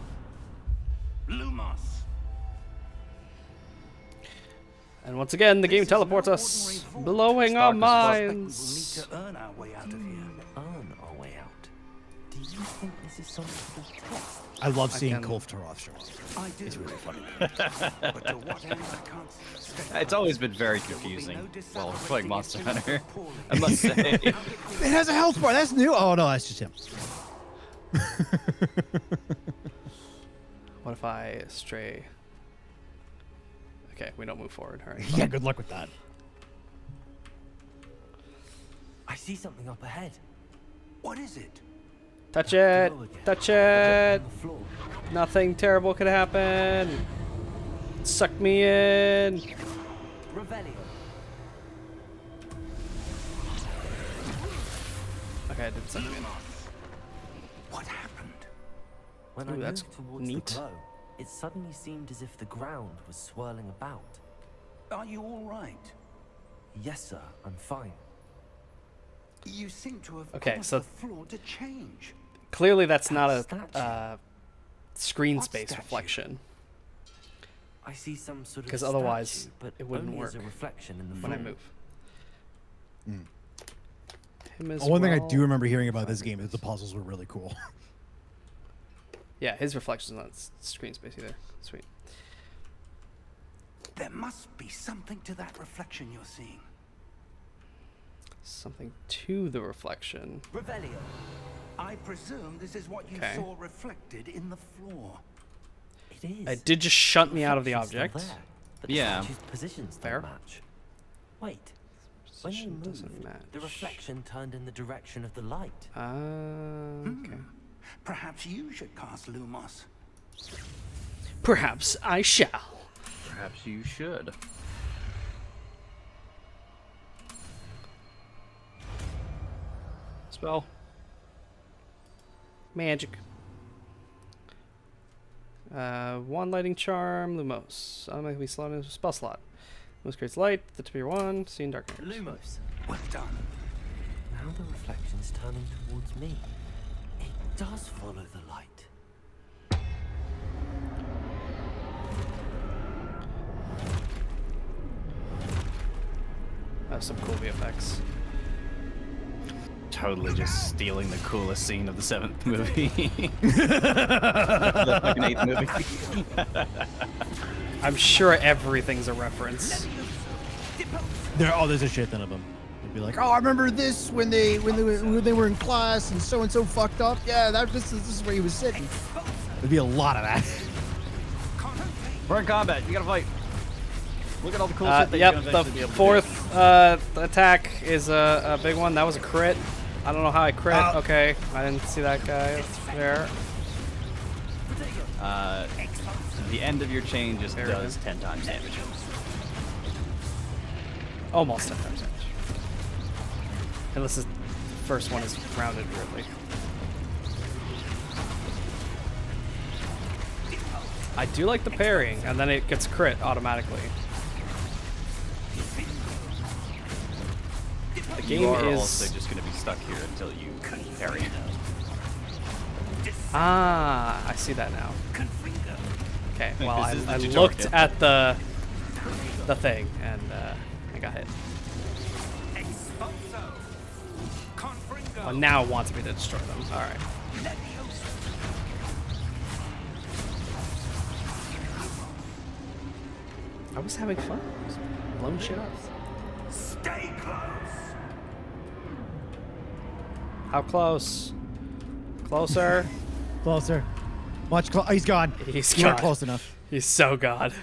Lumos. And once again, the game This is teleports no us, ordinary vault. blowing our Stark as fuck. We will need minds. to earn our way out of here. Earn our way out. Do you think this is some sort of test? I love seeing can- Kulf Taroth show off. I do. It's really funny. But to what end, I can't say. It's always been very There will be confusing no while playing Monster decelerating Hunter. poorly. I must say. It has a health bar. That's new. Oh no, that's just him. What if I stray? Okay, we don't move forward. All right. Yeah, good luck with that. I see something up ahead. What is it? Touch it. Glow again. Touch On it. the floor. Nothing terrible could happen. Suck me in. Revelio. Okay, I did something. What happened? When Ooh, I that's moved towards neat. the glow, it suddenly seemed as if the ground was swirling about. Are you all right? Yes, sir, I'm fine. You seem to have Okay, caused so- the floor to change. Clearly, that's not That a statue. screen What space statue? reflection. I see some sort of 'Cause otherwise statue, but it wouldn't only as a work reflection in the When I floor. move. Him as One thing I well. do remember hearing about this game is the puzzles were really cool. Yeah, his reflection's not screen space either. Sweet. There must be something to that reflection you're seeing. Something to the reflection. Revelio. I presume this is what you Okay. saw reflected in the floor. It is. It did just shunt me out of the Reflection's object. still there, but the Yeah. statue's positions don't Fair. match. Wait. When you Position moved, doesn't match. the reflection turned in the direction of the light. Okay. Perhaps you should cast Lumos. Perhaps I shall. Perhaps you should. Spell. Magic. Wand lighting charm, Lumos. Automatically slot into a spell slot. Lumos creates light, the tip of your wand, see in dark areas. Lumos. Well done. Now the reflection's turning towards me. It does follow the light. That's some cool VFX. Totally just stealing the coolest scene of the 7th movie. the fucking 8th movie. I'm sure everything's a reference. There's a shit ton of them. They'd be like, oh, I remember this when they were in class and so fucked up. Yeah, this is where he was sitting. There'd be a lot of that. We're in combat. You gotta fight. Look at all the cool shit that Yep, you're gonna the eventually be able to do. fourth attack is a big one. That was a crit. I don't know how I crit. Okay, I didn't see that guy there. The end of your chain just There it does is. 10 times damage. Almost 10 times damage. Unless the first one is rounded weirdly. I do like the parrying, and then it gets crit automatically. The game You are is also just going to be stuck here until you parry. I see that now. Okay, well This is the I tutorial. looked at the thing and I got hit. Well, now it wants me to destroy them. All right. I was having fun. I was blowing shit up. Stay close. How close? Closer. Closer. Much closer. He's gone. He's You weren't gone. close enough. He's so god.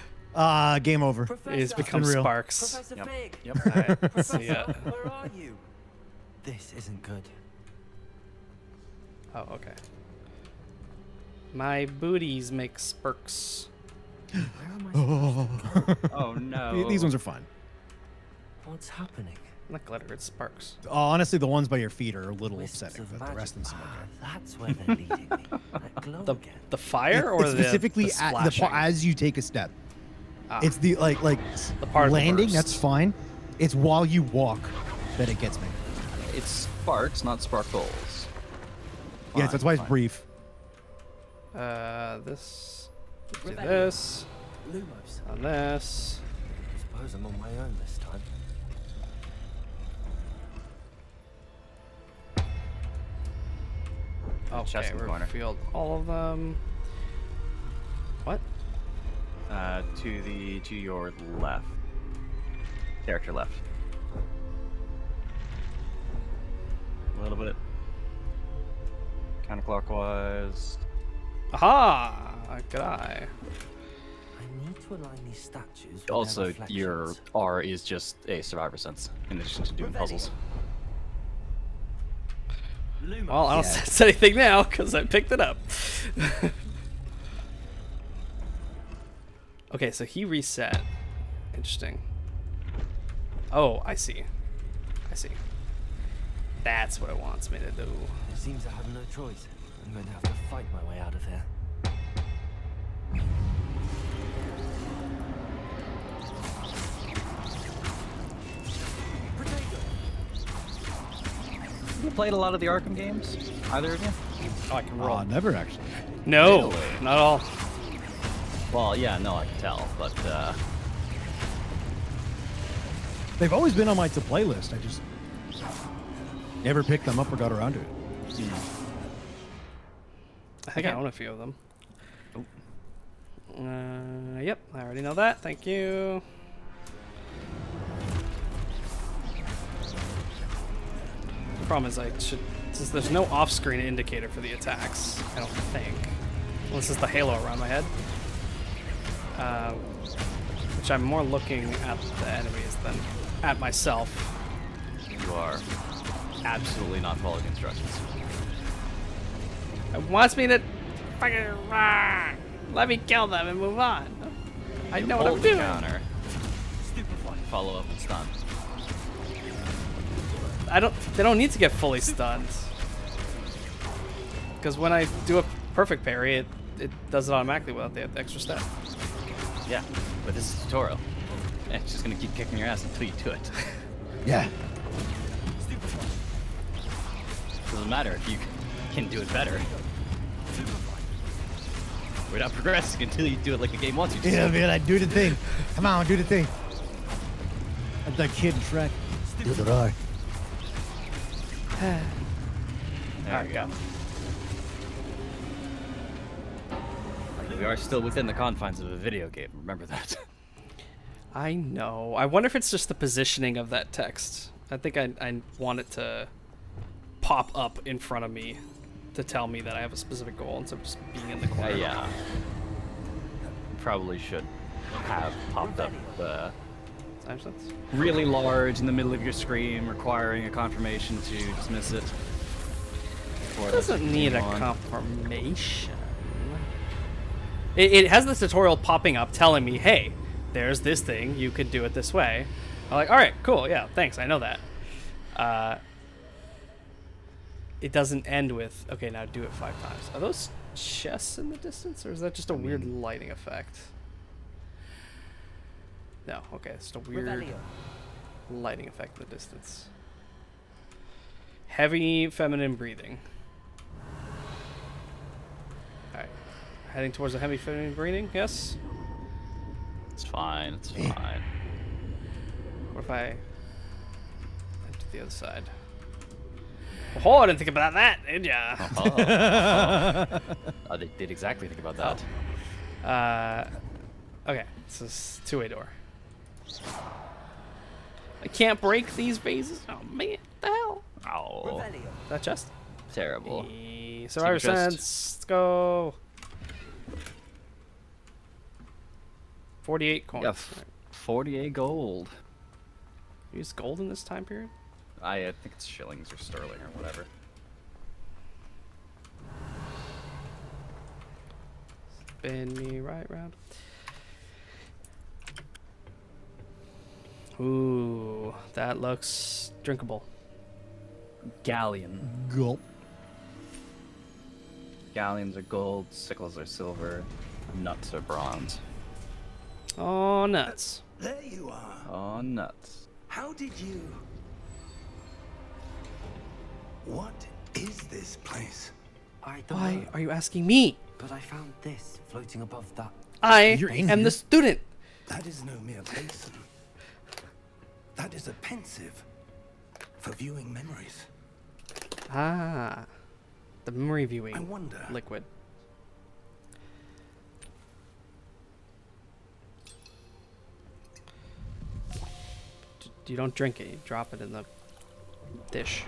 Game over. He's become Unreal. Sparks. Professor Yep. Fig. Yep. Alright, see ya. Where are you? This isn't good. Oh, okay. My booties make sparks. Where am I supposed to go? Oh no. These ones are fun. What's happening? Not glitter, it's sparks. Honestly, the ones by your feet are a little Wisps upsetting, of but the magic. rest of them seem Ah, okay. that's where they're leading me. That glow The again. the fire or It's the specifically the at the splashing? as you take a step. Ah. It's the like The part of the landing. burst. That's fine. It's while you walk that it gets me. It's sparks, not sparkles. Yes, that's why it's Fine. brief. This. Do this. Lumos. And this. I suppose I'm on my own this time. Chest Okay, in the corner. revealed all of them. What? To your left. Character left. A little bit. Counterclockwise. Aha! Good eye. I need to align these statues with Also, their your reflections. R is just a survivor sense, in addition to doing puzzles. Lumos. Well, I don't Yeah. sense anything now because I picked it up. Okay, so he reset. Interesting. Oh, I see. I see. That's what it wants me to do. It seems I have no choice. I'm going to have to fight my way out of here. You played a lot of the Arkham games? Either of you? Oh, I can roll. Never actually. No, Really? not at all. Well, yeah, no, I can tell, but They've always been on my to play list. I just never picked them up or got around to it. I think I own a few of them. Yep, I already know that. Thank you. The problem is since there's no off-screen indicator for the attacks, I don't think. Well, this is the halo around my head. Which I'm more looking at the enemies than at myself. you are absolutely not following instructions. It wants me to fucking let me kill them and move on. I know what I'm Hold the doing. counter. Follow up and stun. They don't need to get fully stunned. Because when I do a perfect parry, it does it automatically without the extra step. Yeah, but this is a tutorial. And it's just gonna keep kicking your ass until you do it. Yeah. Doesn't matter if you can do it better. We're not progressing until you do it like the game wants you to. Yeah, man, I do the thing. Come on, do the thing. Like that kid in Shrek. Do the right. There we go. We are still within the confines of a video game. Remember that. I know. I wonder if it's just the positioning of that text. I think I want it to pop up in front of me to tell me that I have a specific goal instead of just being in the corner. Yeah. Probably should have popped up sense. Really large in the middle of your screen, requiring a confirmation to dismiss it. It doesn't need a confirmation. It has this tutorial popping up telling me, hey, there's this thing, you could do it this way. I'm like, all right, cool, yeah, thanks, I know that. It doesn't end with, okay, now do it 5 times. Are those chests in the distance, or is that just a weird lighting effect? No, okay, it's just a weird lighting effect in the distance. Heavy feminine breathing. Alright. Heading towards the heavy feminine breathing, yes? It's fine, it's fine. What if I head to the other side? Oh, I didn't think about that, did ya? I did exactly think about that. Okay, this is two-way door. I can't break these vases. Oh man, what the hell? Oh, That chest? terrible. Survivor Secret chest. sense. Let's go. 48 coins. Yeah, 48 gold. Use gold in this time period? I think it's shillings or sterling or whatever. Spin me right round. Ooh, that looks drinkable. Galleon. Gulp. Galleons are gold, sickles are silver, nuts are bronze. Oh, nuts. There you are. Oh, nuts. How did you... What is this place? I don't Why know, are you asking me? but I found this floating above that. I You're in am here. the student. That is no mere basin. That is a pensive for viewing memories. Ah, the memory I viewing wonder. liquid. You don't drink it, you drop it in the dish.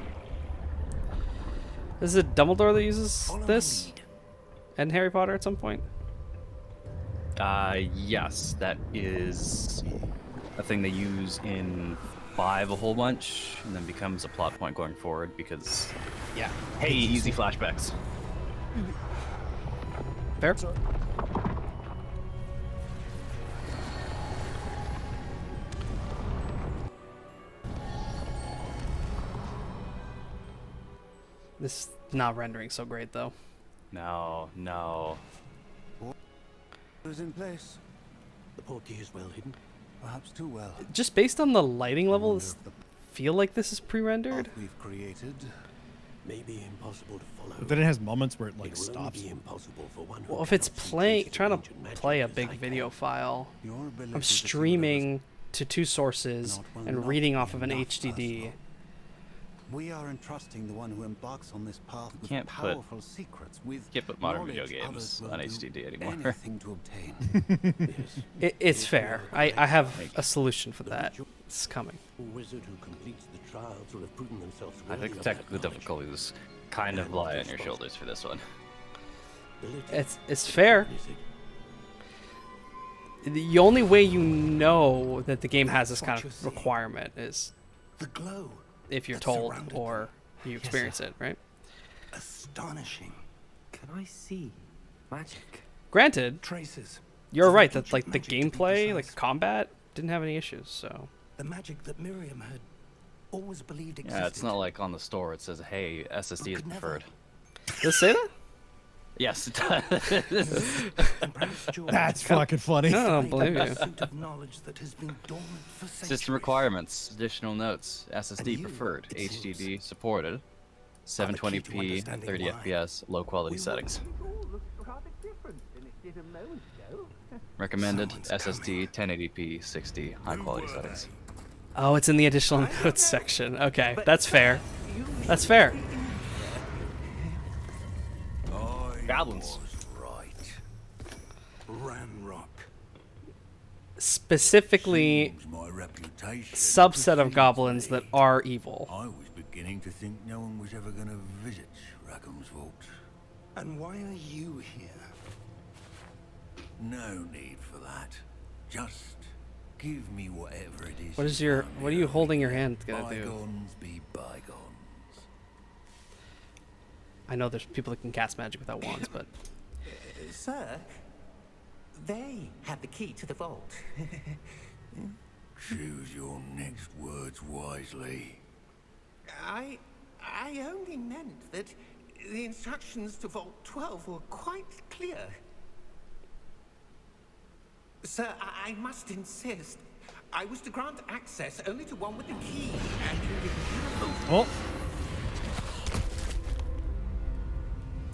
Is it Dumbledore that uses Follow this? my lead. And Harry Potter at some point? Yes, that is a thing they use in 5 a whole bunch, and then becomes a plot point going forward because, Yeah. hey, easy flashbacks. Fair? This is not rendering so great though. No, no. Was in place. The portkey is well hidden. Perhaps too well. Just based on the lighting I wonder levels, if the feel like this is pre-rendered. path we've created may be impossible to follow. But then it has moments where it like It will only stops. be impossible for one who Well, if it's cannot see playing, traces of trying to ancient magic play a as big I video can. file, Your ability I'm to see streaming to 2 sources Not will and not reading be off of an enough HDD. personal. We are entrusting the one who embarks on this path with Can't put- powerful secrets, with Can't put modern video knowledge games others will on do HDD anymore. anything to obtain. Yes. It's fair. I have Like- a solution for The that. ritual It's coming. wizard who completes the trials will have proven themselves I worthy think the of that technical knowledge. difficulties kind of lie on your shoulders for this one. Ability It's fair. is The only way you know that the game has this That's kind what you of see. requirement is the glow. if you're that told surrounded or you Yes, experience sir. it, right? Astonishing Can I see magic? Granted, traces. you're of right that ancient like the magic, to be gameplay, like precise. combat, didn't have any issues. So The magic that Miriam had always believed existed. Yeah, it's not like on the store it says, hey, SSD is Could never. preferred. does it say that? Yes, it does. And Prince George That's fucking funny. No, I don't made believe a you. pursuit of knowledge that has been dormant for centuries. System requirements, additional notes, And SSD you, preferred, it HDD supported, 720p, understanding 30 why. FPS, low quality We will- settings. Recommended Someone's SSD 1080p 60 high quality settings. Oh, it's in the additional notes section. Okay, that's fair. That's fair. Goblins. Right. Ranrock. Specifically, Seems my reputation subset of precedes goblins me. that are evil. I was beginning to think no one was ever going to visit Rackham's Vault. And why are you here? No need for that. Just Give me whatever it is. What is you your? found What are here, you holding your Amicia. hand gonna do? Bygones be bygones. I know there's people that can cast magic without wands, but Sir, they had the key to the vault. Choose your next words wisely. I only meant that the instructions to Vault 12 were quite clear. Sir, I must insist. I was to grant access only to one with the key, and you didn't. Oh,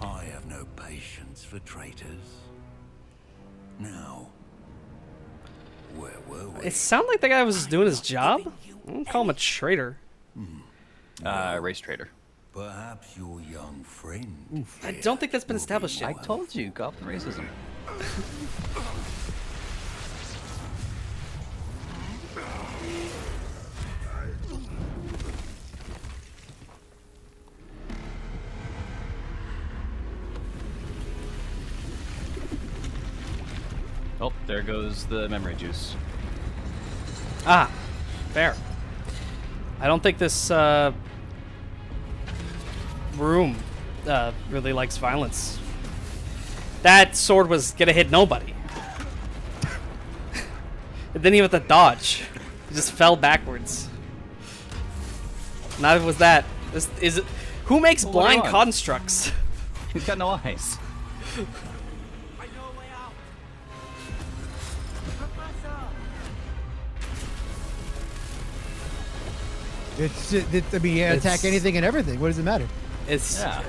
I have no patience for traitors. Now, where were we? it sounded like the guy was doing his job. I don't call him a traitor. Race trader. Perhaps your young friend. I don't think that's been established I yet. told you, goblin racism. Oh, there goes the memory juice. Ah, fair. I don't think this room really likes violence. That sword was gonna hit nobody. It didn't even have to dodge. It just fell backwards. Neither was that. This is who makes Well, what do you blind want? constructs? He's got no eyes. I know a way out. Professor! I mean, It's- attack anything and everything. What does it matter? It's Yeah.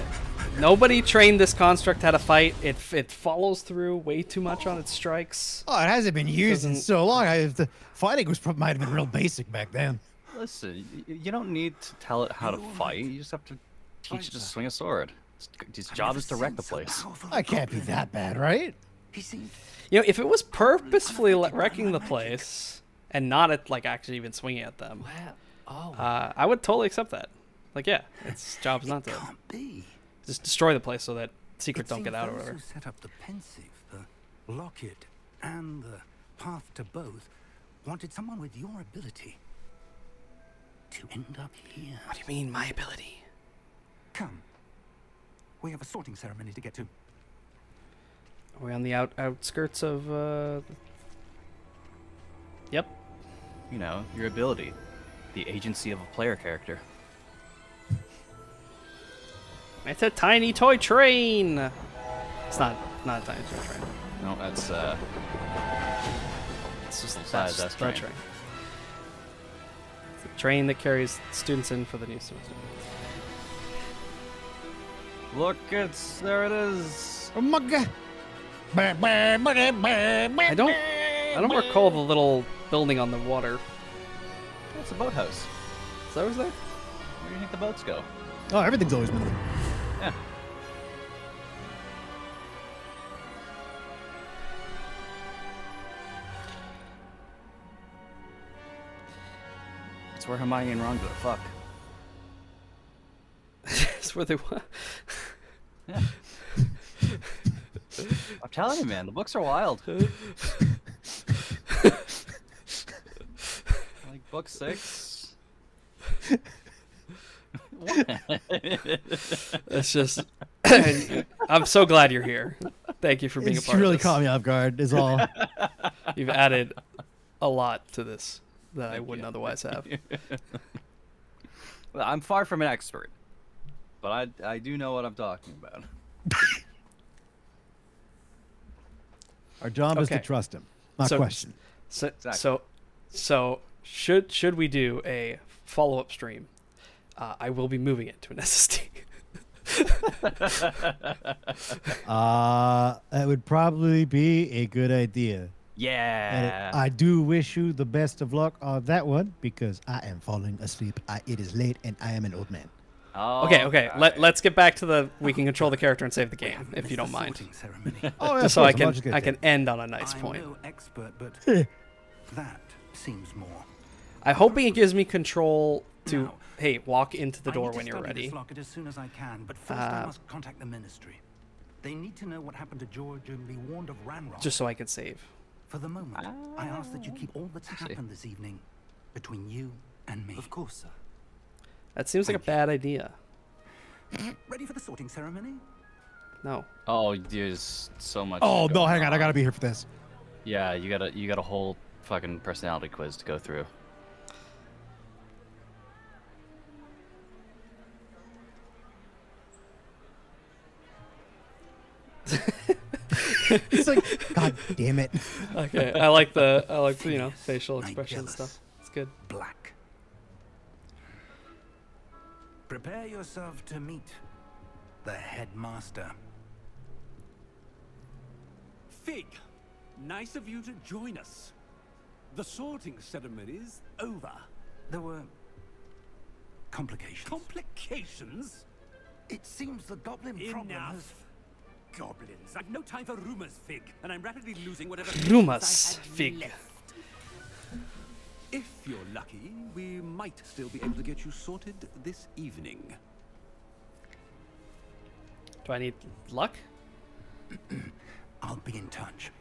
nobody trained this construct how to fight. It follows through way too much on its strikes. Oh, it hasn't been used in Doesn't- so long. The fighting might have been real basic back then. Listen, you don't need to tell it how to fight. You just have to teach it to swing a sword. His job is to wreck the place. I can't be that bad, right? He seemed You know, if it was purposefully wrecking the place and not at like actually even swinging at them, where? Oh, I would totally accept that. Like, yeah, its job's not to can't be. just destroy the place so that secrets It don't get seems out or those whatever. who set up the pensive, the locket, and the path to both wanted someone with your ability to end up here. What do you mean, my ability? Come. We have a sorting ceremony to get to. Are we on the outskirts of? Yep. You know, your ability. The agency of a player character. It's a tiny toy train. It's not a tiny toy train. No, that's It's just Size, that's that's the train. train. It's a train that carries students in for the new semester. look, there it is. Oh my god. I don't recall the little building on the water. It's a boathouse. Is that was there? Where do you think the boats go? Oh, everything's always moving. Yeah. It's where Hermione and Ron go to fuck. It's where they were. Yeah. I'm telling you, man, the books are wild. Like book 6. It's just. I'm so glad you're here. Thank you for being a It's part really of this. caught me off guard, is all. You've added a lot to this that I wouldn't otherwise have. Well, I'm far from an expert, but I do know what I'm talking about. Our job is to Okay. trust him, not So- question. So, Exactly. so should we do a follow-up stream? I will be moving it to an SSD. That would probably be a good idea. And Yeah. I do wish you the best of luck on that one because I am falling asleep. It is late and I am an old man. Okay. Let's get back to the we can control the character and save the game, if you don't mind. Sorting ceremony. Oh, Just so I can end on a nice I'm point. no expert, but that seems more. I'm hoping it gives me control to Now, walk into the I door need to when you're study ready. This locket as soon as I can, but first I Uh, must contact the ministry. They need to know what happened to George and be warned of Ranrock. Just so I can save. For the moment, I ask that you keep all that's I see. happened this evening between you and me. Of course, sir. That seems like a bad idea. Ready for the sorting ceremony? No. Oh, there's so much. Oh no, going hang on, I gotta be here for this. Yeah, you got a whole fucking personality quiz to go through. It's like, God damn it. Okay, I like the facial I'm expression jealous. stuff. It's good. Black. Prepare yourself to meet the headmaster. Fig, nice of you to join us. The sorting ceremony's over. There were complications. Complications? It seems the goblin problem has... Enough. Goblins. I've no time for rumors, Fig, and I'm rapidly losing whatever Rumors, I had Fig. left. If you're lucky, we might still be able to get you sorted this evening. Do I need luck? I'll be in touch.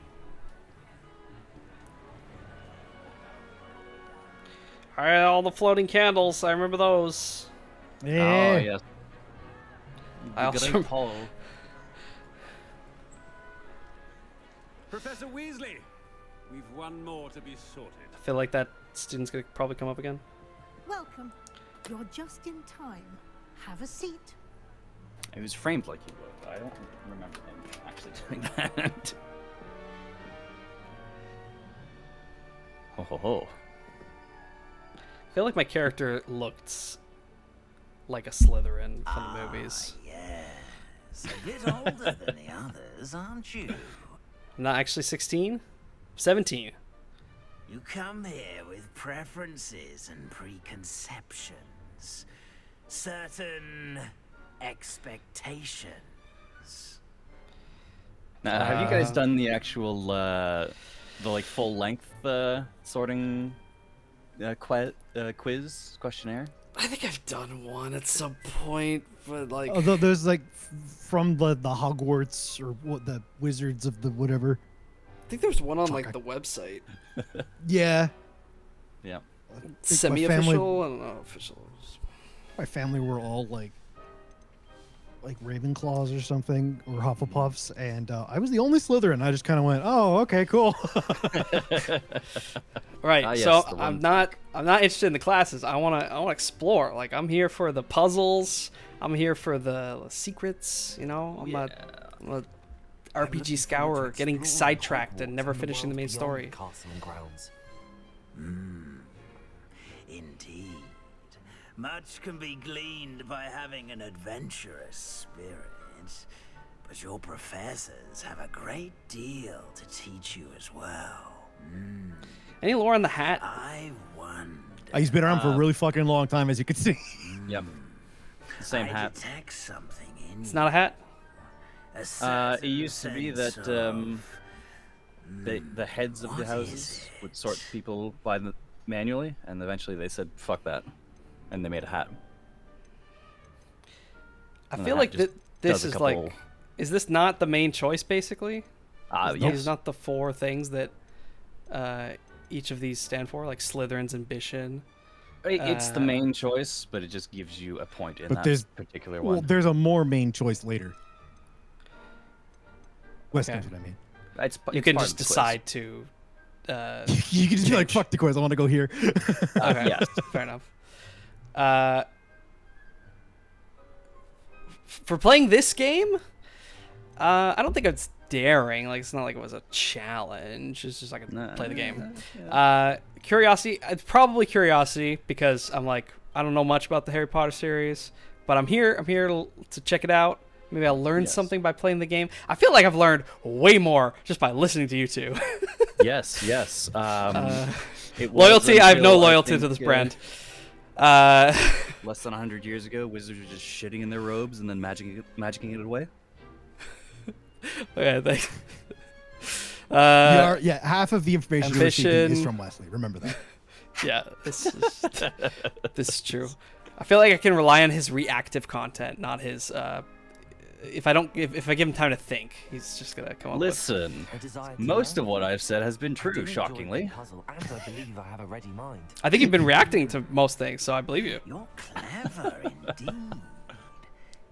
All right, all the floating candles. I remember those. Yeah. Oh yes. I also Paul. Professor Weasley, we've one more to be sorted. I feel like that student's gonna probably come up again. Welcome. You're just in time. Have a seat. It was framed like he would, but I don't remember him actually doing that. Ho ho ho. I feel like my character looked like a Slytherin from the movies. Yes. A bit older than the others, aren't you? I'm not actually 16? 17. You come here with preferences and preconceptions. Certain expectations. Now, have you guys done the actual, the like full length sorting quiz questionnaire? I think I've done one at some point, but like Although there's like from the Hogwarts or what the Wizards of the whatever. I think there's one on Fuck, like I- the website. Yeah. Yeah. Semi-official? I don't know, official. My family were all like Ravenclaws or something, or Hufflepuffs, and I was the only Slytherin. I just kind of went, "Oh, okay, cool." Right. Ah, yes, So the I'm one- not interested in the classes. I wanna explore. Like I'm here for the puzzles. I'm here for the secrets. You know, I'm a RPG scourer, getting sidetracked and never finishing the main story. Castle and grounds. Indeed. Much can be gleaned by having an adventurous spirit, but your professors have a great deal to teach you as well. Any lore on the hat? I wonder. He's been around for a really fucking long time, as you can see. Yep. Same I hat. detect something in It's not a hat. a It certain used to be sense that of- the heads of the What houses is would sort people by the manually, and eventually they said fuck that, and they made a hat. I And feel the like hat just this does a is couple- like, is this not the main choice basically? These Yes. not the four things that each of these stand for, like Slytherins and Bishan. It's the main choice, but it just gives you a point in But that there's- particular Well, one. there's a more main choice later. West Okay. knows what I mean. You can just decide to. You can just be like, "Fuck the quiz. I want to go here." Okay, yes. fair enough. For playing this game, I don't think it's daring. Like it's not like it was a challenge. It's just like I could play the game. Curiosity. It's probably curiosity because I'm like I don't know much about the Harry Potter series, but I'm here. I'm here to check it out. Maybe I'll learn Yes. something by playing the game. I feel like I've learned way more just by listening to you two. Yes. It was Loyalty. I have no until, loyalty to think, this brand. Less than 100 years ago, wizards were just shitting in their robes and then magicking it away. Okay, thanks. Yeah, half of the information you're receiving is ambition. from Wesley. Remember that. Yeah, this is true. I feel like I can rely on his reactive content, not his if I give him time to think, he's just gonna come up Listen, most of what I've said has been true, shockingly. I think you've been reacting to most things, so I believe you. You're clever indeed.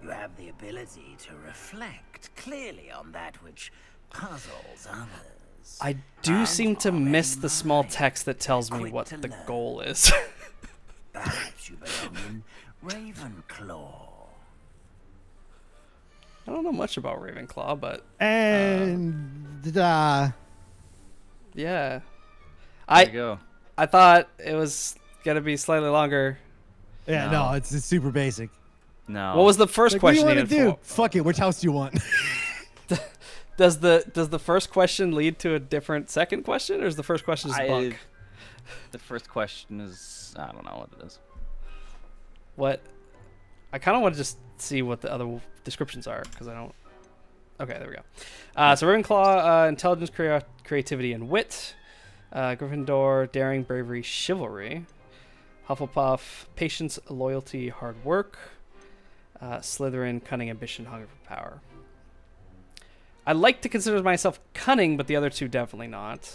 You have the ability to reflect clearly on that which puzzles others. I do seem to miss the small text that tells me what the goal is. Perhaps you belong in Ravenclaw. I don't know much about Ravenclaw, but And yeah, There you go. I thought it was gonna be slightly longer. yeah, no, it's super basic. No. What was the first Like, what do you question? want to do? Fuck it. Which house do you want? Does the first question lead to a different second question, or is the first question just bunk? The first question is, I don't know what it is. What? I kind of want to just see what the other descriptions are, because I don't. Okay, there we go. So Ravenclaw, intelligence, creativity, and wit. Gryffindor, daring, bravery, chivalry. Hufflepuff, patience, loyalty, hard work. Slytherin, cunning, ambition, hunger for power. I like to consider myself cunning, but the other two definitely not.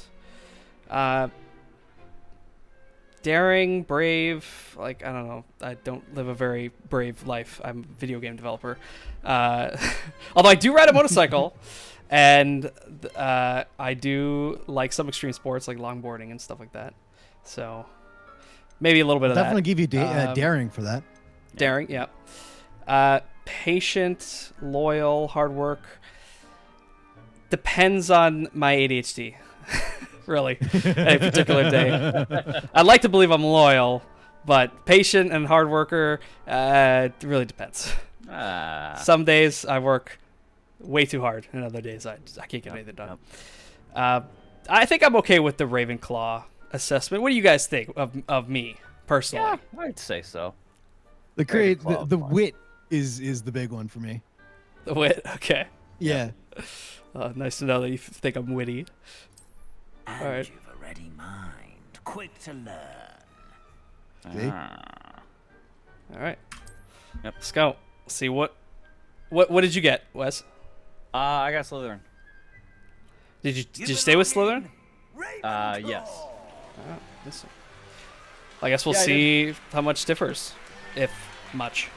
Daring, brave, like, I don't know. I don't live a very brave life. I'm a video game developer. Although I do ride a motorcycle, and I do like some extreme sports, like longboarding and stuff like that. So maybe a little bit of Definitely that. give you daring for that. Daring, yeah. Patient, loyal, hard work. Depends on my ADHD. Really, any particular day. I'd like to believe I'm loyal, but patient and hard worker, it really depends. Some days I work way too hard, and other days I can't get anything done. I think I'm okay with the Ravenclaw assessment. What do you guys think of me personally? Yeah, I'd say so. The wit is the big one for me. The wit, okay. Yeah. Nice to know that you think I'm witty. And All right. you've a ready mind, quick to learn. See? All right. Yep. Let's go. See what did you get, Wes? I got Slytherin. Did you stay with Slytherin? Yes. I guess we'll Yeah, I see how much differs, if much.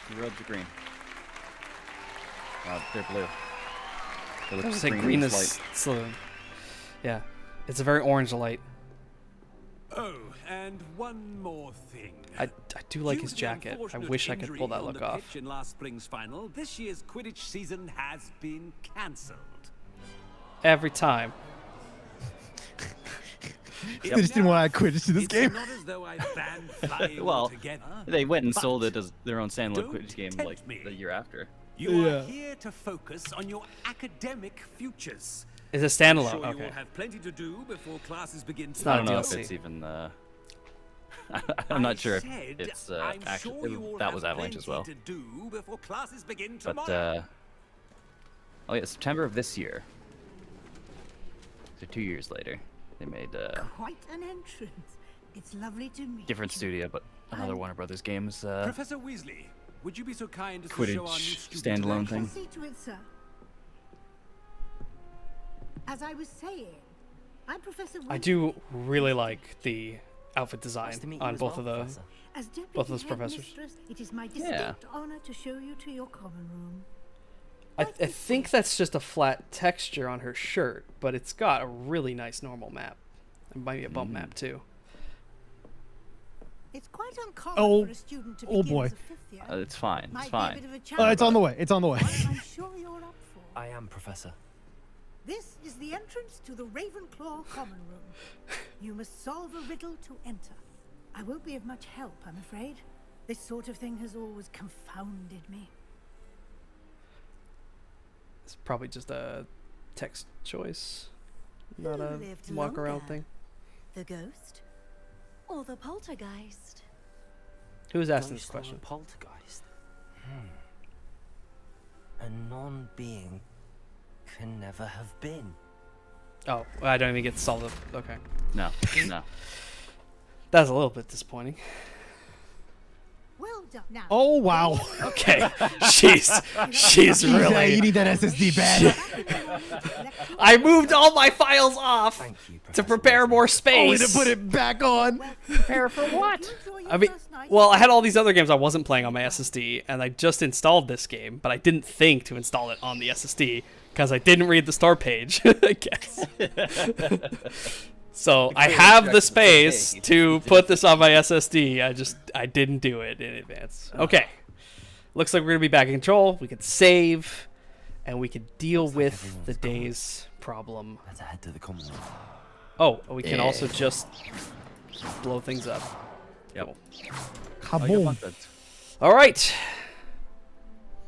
The robes are green. They're blue. They look I was say green green in is this light. Slytherin. Yeah, it's a very orange light. Oh, and one more thing. I do like Due his to the jacket. I unfortunate wish I could pull injury that on look the off. pitch in last spring's final, this year's Quidditch season has been cancelled. Every time. They just didn't want to Quidditch to this It's game. not as though I banned flying Well, altogether. They went and But sold it as their own standalone don't Quidditch game tempt like me. the year after. You Yeah. are here to focus on your academic futures. It's a I'm standalone. sure you Okay. will have plenty to do before classes begin It's tomorrow. not I a don't know if DLC. it's even. I'm not sure if said it's I'm actually. sure you will That was have Avalanche as well. plenty to do before classes begin But tomorrow. oh yeah, September of this year. So 2 years later, they made Quite an entrance. It's lovely to meet different you. studio, but another Warner Brothers games. Professor Weasley, would you be so kind as to show our new Quidditch student standalone around? thing. See to it, sir. As I was saying, I'm Professor I Weasley. do really like the outfit design Nice to meet you on as both well, of the Professor. As deputy both those headmistress, professors. it is my Yeah. distinct honor to show you to your common room. I think that's just a flat texture on her shirt, but it's got a really nice normal map. It might be a bump map too. It's quite uncommon Oh, for a student to oh begin boy. as a fifth year. It's fine. Might It's be a fine. bit of a challenge, It's on the way. It's on the way. but I'm sure you're up for. I am, Professor. This is the entrance to the Ravenclaw common room. You must solve a riddle to enter. I won't be of much help, I'm afraid. This sort of thing has always confounded me. It's probably just a text choice, not Who a lived walk around longer? thing. The ghost? Or the poltergeist. Who was asking this Ghost or a question? poltergeist. A non-being can never have been. Oh, I don't even get to solve it. Okay, No, no. that's a little bit disappointing. up now. Oh, wow. Okay. She's Yeah, really. you need that SSD bad. I moved all my files off Thank you, to Professor prepare Weasley. more Only space. to put it back on. Prepare for what? I mean, well, I had all these other games I wasn't playing on my SSD, and I just installed this game, but I didn't think to install it on the SSD because I didn't read the store page, I guess. So I have the space to put this on my SSD. I didn't do it in advance. Okay. Looks like we're going to be back in control. We can save, and we can deal with the day's problem. Let's head to the Commonwealth. Oh, we can also just blow things up. Yep. Kaboom. All right.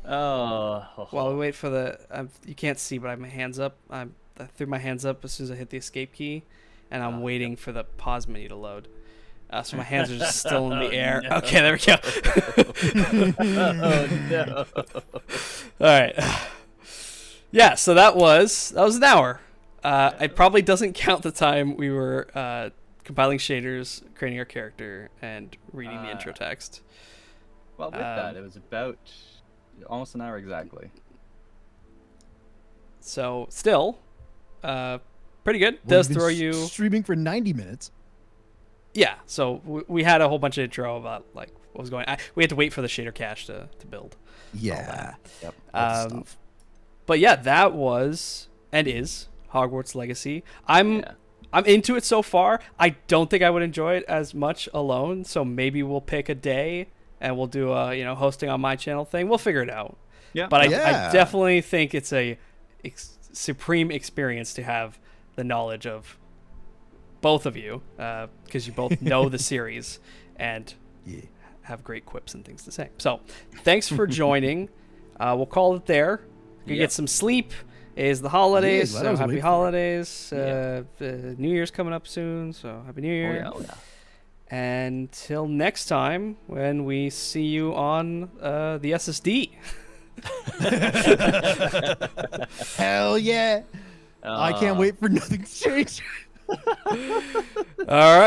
Oh. While we wait for the, you can't see, but I have my hands up. I threw my hands up as soon as I hit the escape key, and I'm waiting for the pause menu to load. So my hands are just still in the air. No. Okay, there we go. Oh no. All right. Yeah, so that was an hour. It probably doesn't count the time we were compiling shaders, creating our character, and reading the intro text. Well, with that, it was about almost an hour exactly. So still, pretty good. Well, Does you've been throw you streaming for 90 minutes. Yeah, so we had a whole bunch of intro about like what was going on. We had to wait for the shader cache to build. Yeah. Yep. Stuff. But yeah, that was and is Hogwarts Legacy. I'm into it so far. I don't think I would enjoy it as much alone. So maybe we'll pick a day and we'll do a hosting on my channel thing. We'll figure it out. Yeah. But I definitely think it's a supreme experience to have the knowledge of both of you, because you both know the series and have great quips and things to say. So thanks for joining. We'll call it there. You get some sleep. It is the holidays, Yeah, so happy holidays. New Year's coming up soon, so happy New Year. Oh, yeah. Until next time, when we see you on the SSD. Hell yeah. I can't wait for nothing to change. All right.